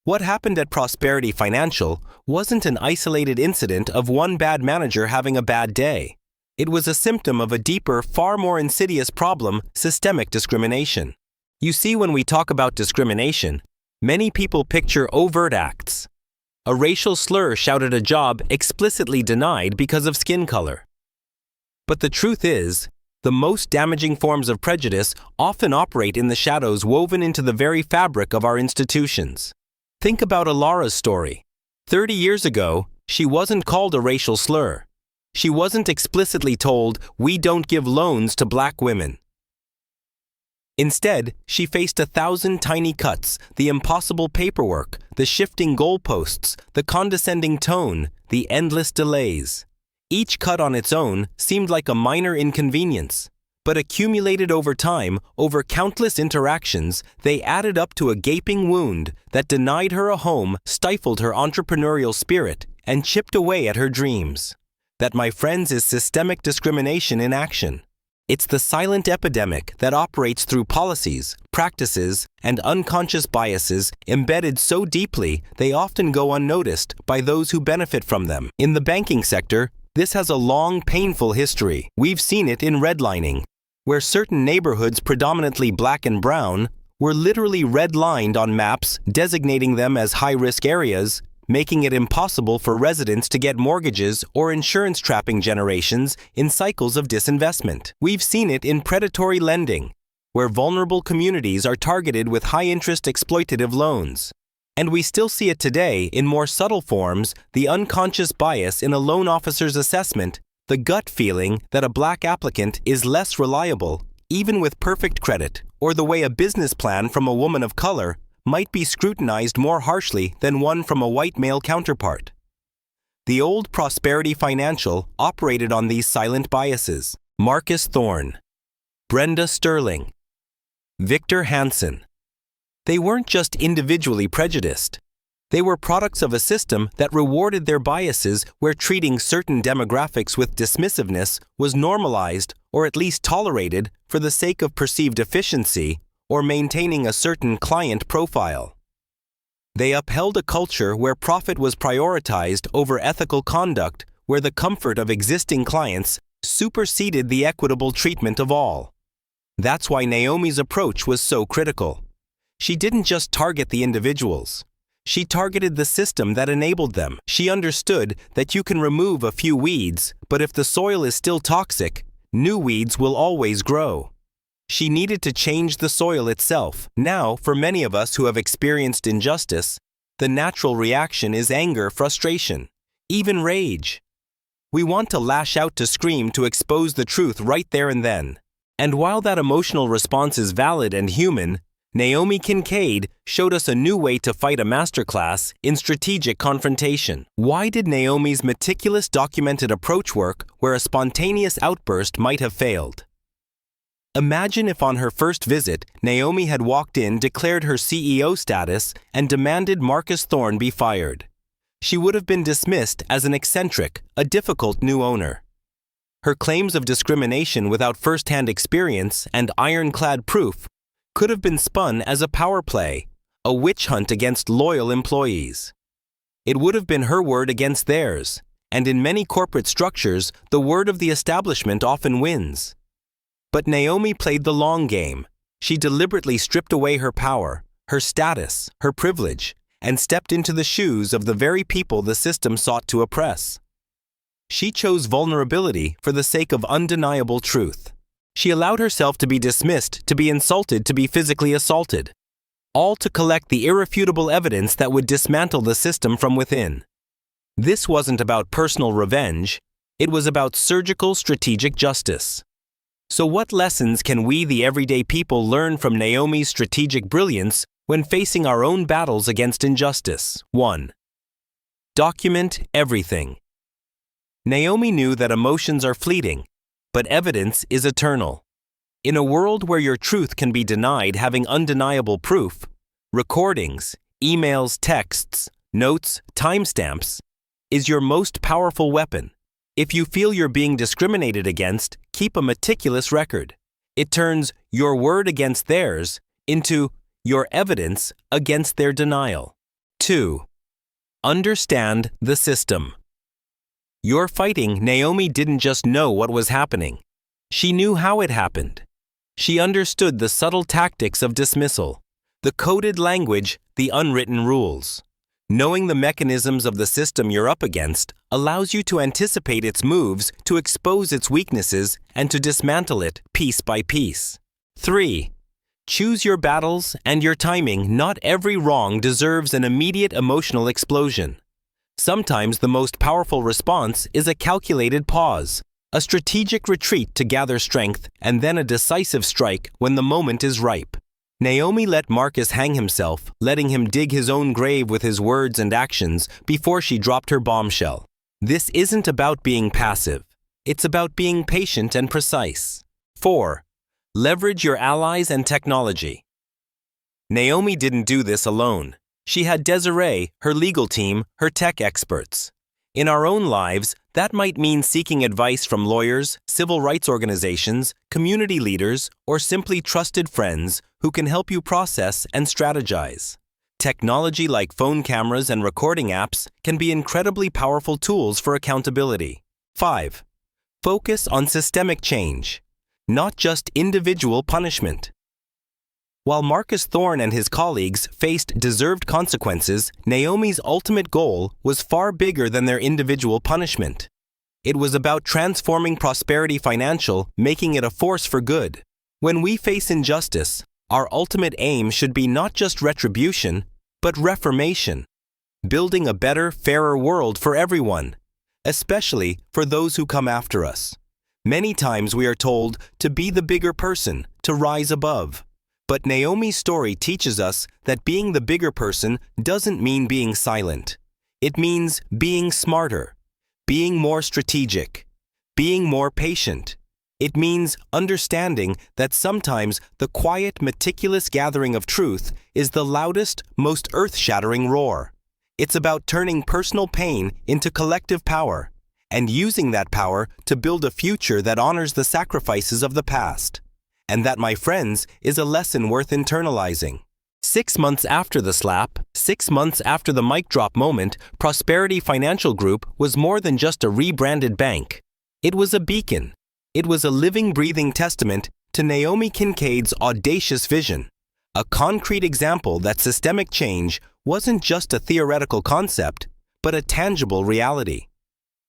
What happened at Prosperity Financial wasn't an isolated incident of one bad manager having a bad day. It was a symptom of a deeper, far more insidious problem: systemic discrimination. You see, when we talk about discrimination, many people picture overt acts. A racial slur shouted, a job explicitly denied because of skin color. But the truth is, the most damaging forms of prejudice often operate in the shadows woven into the very fabric of our institutions. Think about Alara's story. 30 years ago, she wasn't called a racial slur. She wasn't explicitly told, "We don't give loans to black women." Instead, she faced 1,000 tiny cuts, the impossible paperwork, the shifting goalposts, the condescending tone, the endless delays. Each cut on its own seemed like a minor inconvenience, but accumulated over time, over countless interactions, they added up to a gaping wound that denied her a home, stifled her entrepreneurial spirit, and chipped away at her dreams. That, my friends, is systemic discrimination in action. It's the silent epidemic that operates through policies, practices, and unconscious biases embedded so deeply they often go unnoticed by those who benefit from them. In the banking sector, this has a long, painful history. We've seen it in redlining, where certain neighborhoods predominantly black and brown were literally redlined on maps, designating them as high-risk areas, making it impossible for residents to get mortgages, or insurance, trapping generations in cycles of disinvestment. We've seen it in predatory lending, where vulnerable communities are targeted with high-interest exploitative loans. And we still see it today in more subtle forms: the unconscious bias in a loan officer's assessment, the gut feeling that a black applicant is less reliable, even with perfect credit, or the way a business plan from a woman of color might be scrutinized more harshly than one from a white male counterpart. The old Prosperity Financial operated on these silent biases. Marcus Thorne, Brenda Sterling, Victor Hansen. They weren't just individually prejudiced. They were products of a system that rewarded their biases, where treating certain demographics with dismissiveness was normalized or at least tolerated for the sake of perceived efficiency or maintaining a certain client profile. They upheld a culture where profit was prioritized over ethical conduct, where the comfort of existing clients superseded the equitable treatment of all. That's why Naomi's approach was so critical. She didn't just target the individuals. She targeted the system that enabled them. She understood that you can remove a few weeds, but if the soil is still toxic, new weeds will always grow. She needed to change the soil itself. Now, for many of us who have experienced injustice, the natural reaction is anger, frustration, even rage. We want to lash out, to scream, to expose the truth right there and then. And while that emotional response is valid and human, Naomi Kincaid showed us a new way to fight, a masterclass in strategic confrontation. Why did Naomi's meticulous, documented approach work where a spontaneous outburst might have failed? Imagine if on her first visit, Naomi had walked in, declared her CEO status, and demanded Marcus Thorne be fired. She would have been dismissed as an eccentric, a difficult new owner. Her claims of discrimination without first-hand experience and ironclad proof could have been spun as a power play, a witch hunt against loyal employees. It would have been her word against theirs, and in many corporate structures, the word of the establishment often wins. But Naomi played the long game. She deliberately stripped away her power, her status, her privilege, and stepped into the shoes of the very people the system sought to oppress. She chose vulnerability for the sake of undeniable truth. She allowed herself to be dismissed, to be insulted, to be physically assaulted, all to collect the irrefutable evidence that would dismantle the system from within. This wasn't about personal revenge. It was about surgical, strategic justice. So what lessons can we, the everyday people, learn from Naomi's strategic brilliance when facing our own battles against injustice? 1. Document everything. Naomi knew that emotions are fleeting, but evidence is eternal. In a world where your truth can be denied, having undeniable proof, recordings, emails, texts, notes, timestamps, is your most powerful weapon. If you feel you're being discriminated against, keep a meticulous record. It turns your word against theirs into your evidence against their denial. 2. Understand the system. You're fighting. Naomi didn't just know what was happening. She knew how it happened. She understood the subtle tactics of dismissal, the coded language, the unwritten rules. Knowing the mechanisms of the system you're up against allows you to anticipate its moves, to expose its weaknesses, and to dismantle it piece by piece. 3. Choose your battles and your timing. Not every wrong deserves an immediate emotional explosion. Sometimes the most powerful response is a calculated pause, a strategic retreat to gather strength, and then a decisive strike when the moment is ripe. Naomi let Marcus hang himself, letting him dig his own grave with his words and actions before she dropped her bombshell. This isn't about being passive. It's about being patient and precise. 4. Leverage your allies and technology. Naomi didn't do this alone. She had Desiree, her legal team, her tech experts. In our own lives, that might mean seeking advice from lawyers, civil rights organizations, community leaders, or simply trusted friends who can help you process and strategize. Technology like phone cameras and recording apps can be incredibly powerful tools for accountability. 5. Focus on systemic change, not just individual punishment. While Marcus Thorne and his colleagues faced deserved consequences, Naomi's ultimate goal was far bigger than their individual punishment. It was about transforming Prosperity Financial, making it a force for good. When we face injustice, our ultimate aim should be not just retribution, but reformation, building a better, fairer world for everyone, especially for those who come after us. Many times we are told to be the bigger person, to rise above. But Naomi's story teaches us that being the bigger person doesn't mean being silent. It means being smarter, being more strategic, being more patient. It means understanding that sometimes the quiet, meticulous gathering of truth is the loudest, most earth-shattering roar. It's about turning personal pain into collective power and using that power to build a future that honors the sacrifices of the past. And that, my friends, is a lesson worth internalizing. 6 months after the slap, 6 months after the mic drop moment, Prosperity Financial Group was more than just a rebranded bank. It was a beacon. It was a living, breathing testament to Naomi Kincaid's audacious vision. A concrete example that systemic change wasn't just a theoretical concept, but a tangible reality.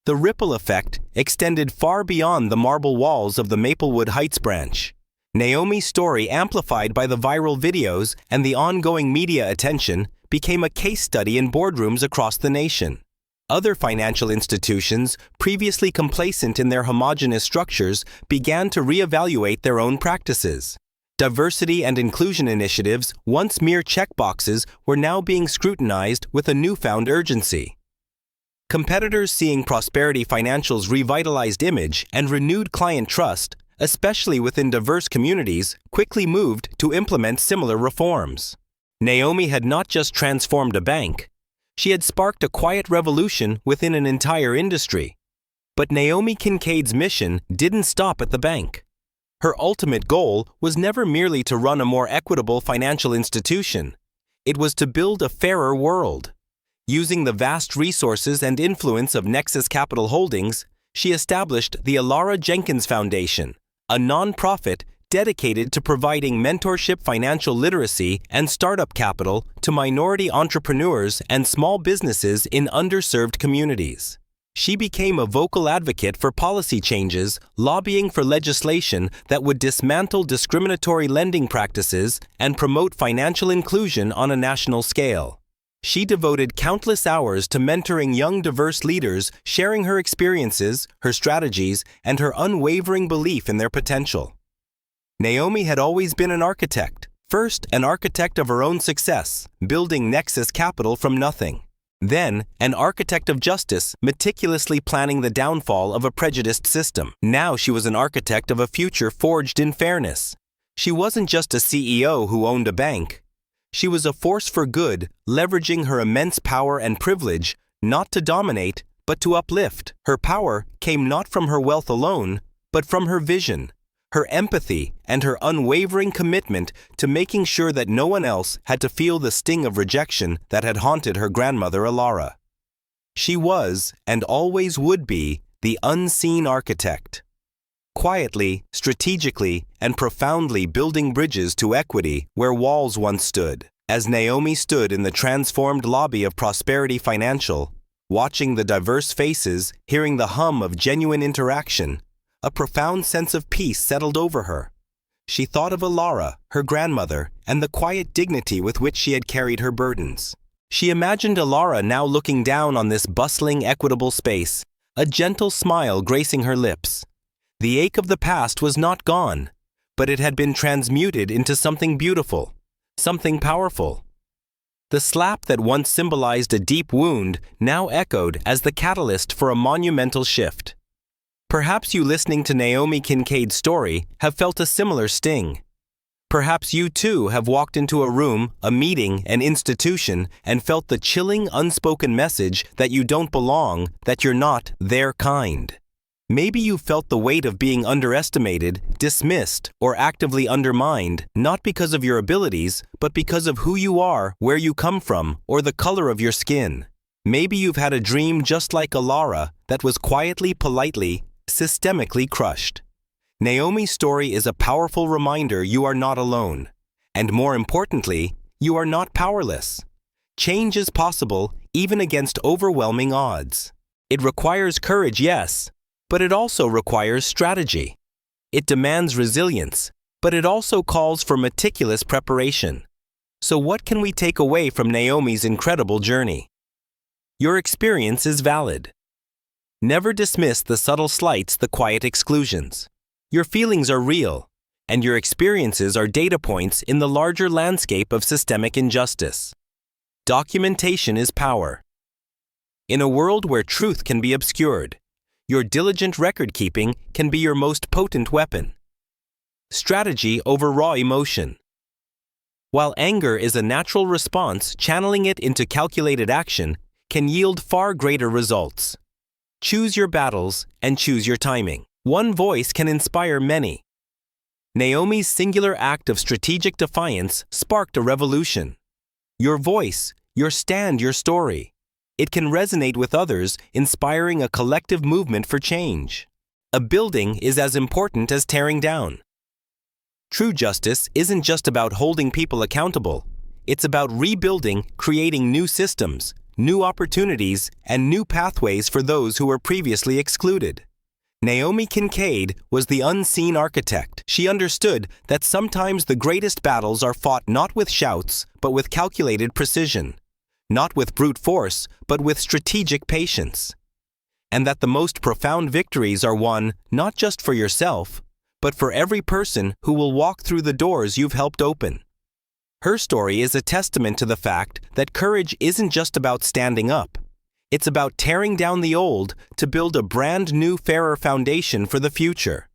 The ripple effect extended far beyond the marble walls of the Maplewood Heights branch. Naomi's story, amplified by the viral videos and the ongoing media attention, became a case study in boardrooms across the nation. Other financial institutions, previously complacent in their homogeneous structures, began to reevaluate their own practices. Diversity and inclusion initiatives, once mere checkboxes, were now being scrutinized with a newfound urgency. Competitors, seeing Prosperity Financial's revitalized image and renewed client trust, especially within diverse communities, quickly moved to implement similar reforms. Naomi had not just transformed a bank. She had sparked a quiet revolution within an entire industry. But Naomi Kincaid's mission didn't stop at the bank. Her ultimate goal was never merely to run a more equitable financial institution. It was to build a fairer world. Using the vast resources and influence of Nexus Capital Holdings, she established the Alara Jenkins Foundation, a nonprofit dedicated to providing mentorship, financial literacy, and startup capital to minority entrepreneurs and small businesses in underserved communities. She became a vocal advocate for policy changes, lobbying for legislation that would dismantle discriminatory lending practices and promote financial inclusion on a national scale. She devoted countless hours to mentoring young, diverse leaders, sharing her experiences, her strategies, and her unwavering belief in their potential. Naomi had always been an architect. First, an architect of her own success, building Nexus Capital from nothing. Then, an architect of justice, meticulously planning the downfall of a prejudiced system. Now she was an architect of a future forged in fairness. She wasn't just a CEO who owned a bank. She was a force for good, leveraging her immense power and privilege, not to dominate, but to uplift. Her power came not from her wealth alone, but from her vision, her empathy, and her unwavering commitment to making sure that no one else had to feel the sting of rejection that had haunted her grandmother Alara. She was, and always would be, the unseen architect. Quietly, strategically, and profoundly building bridges to equity where walls once stood. As Naomi stood in the transformed lobby of Prosperity Financial, watching the diverse faces, hearing the hum of genuine interaction, a profound sense of peace settled over her. She thought of Alara, her grandmother, and the quiet dignity with which she had carried her burdens. She imagined Alara now looking down on this bustling, equitable space, a gentle smile gracing her lips. The ache of the past was not gone, but it had been transmuted into something beautiful, something powerful. The slap that once symbolized a deep wound now echoed as the catalyst for a monumental shift. Perhaps you, listening to Naomi Kincaid's story, have felt a similar sting. Perhaps you too have walked into a room, a meeting, an institution, and felt the chilling, unspoken message that you don't belong, that you're not their kind. Maybe you felt the weight of being underestimated, dismissed, or actively undermined, not because of your abilities, but because of who you are, where you come from, or the color of your skin. Maybe you've had a dream just like Alara that was quietly, politely, systemically crushed. Naomi's story is a powerful reminder you are not alone. And more importantly, you are not powerless. Change is possible even against overwhelming odds. It requires courage, yes, but it also requires strategy. It demands resilience, but it also calls for meticulous preparation. So what can we take away from Naomi's incredible journey? Your experience is valid. Never dismiss the subtle slights, the quiet exclusions. Your feelings are real, and your experiences are data points in the larger landscape of systemic injustice. Documentation is power. In a world where truth can be obscured, your diligent record-keeping can be your most potent weapon. Strategy over raw emotion. While anger is a natural response, channeling it into calculated action can yield far greater results. Choose your battles and choose your timing. One voice can inspire many. Naomi's singular act of strategic defiance sparked a revolution. Your voice, your stand, your story. It can resonate with others, inspiring a collective movement for change. A building is as important as tearing down. True justice isn't just about holding people accountable. It's about rebuilding, creating new systems, new opportunities, and new pathways for those who were previously excluded. Naomi Kincaid was the unseen architect. She understood that sometimes the greatest battles are fought not with shouts, but with calculated precision. Not with brute force, but with strategic patience. And that the most profound victories are won not just for yourself, but for every person who will walk through the doors you've helped open. Her story is a testament to the fact that courage isn't just about standing up. It's about tearing down the old to build a brand new, fairer foundation for the future.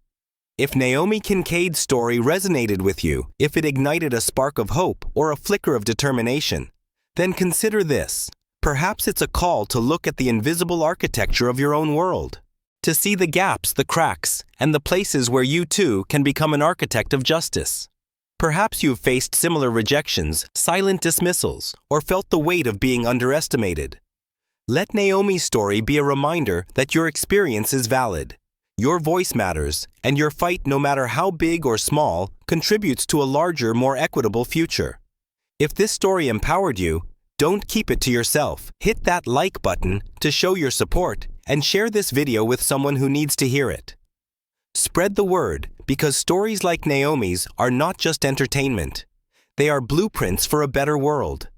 If Naomi Kincaid's story resonated with you, if it ignited a spark of hope or a flicker of determination, then consider this. Perhaps it's a call to look at the invisible architecture of your own world, to see the gaps, the cracks, and the places where you too can become an architect of justice. Perhaps you've faced similar rejections, silent dismissals, or felt the weight of being underestimated. Let Naomi's story be a reminder that your experience is valid. Your voice matters, and your fight, no matter how big or small, contributes to a larger, more equitable future. If this story empowered you, don't keep it to yourself. Hit that like button to show your support and share this video with someone who needs to hear it. Spread the word, because stories like Naomi's are not just entertainment. They are blueprints for a better world.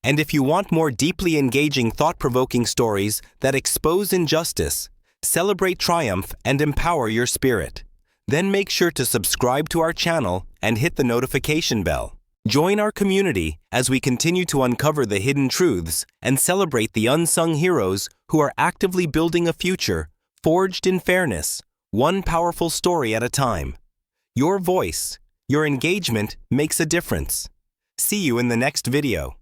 And if you want more deeply engaging, thought-provoking stories that expose injustice, celebrate triumph, and empower your spirit, then make sure to subscribe to our channel and hit the notification bell. Join our community as we continue to uncover the hidden truths and celebrate the unsung heroes who are actively building a future forged in fairness, one powerful story at a time. Your voice, your engagement makes a difference. See you in the next video.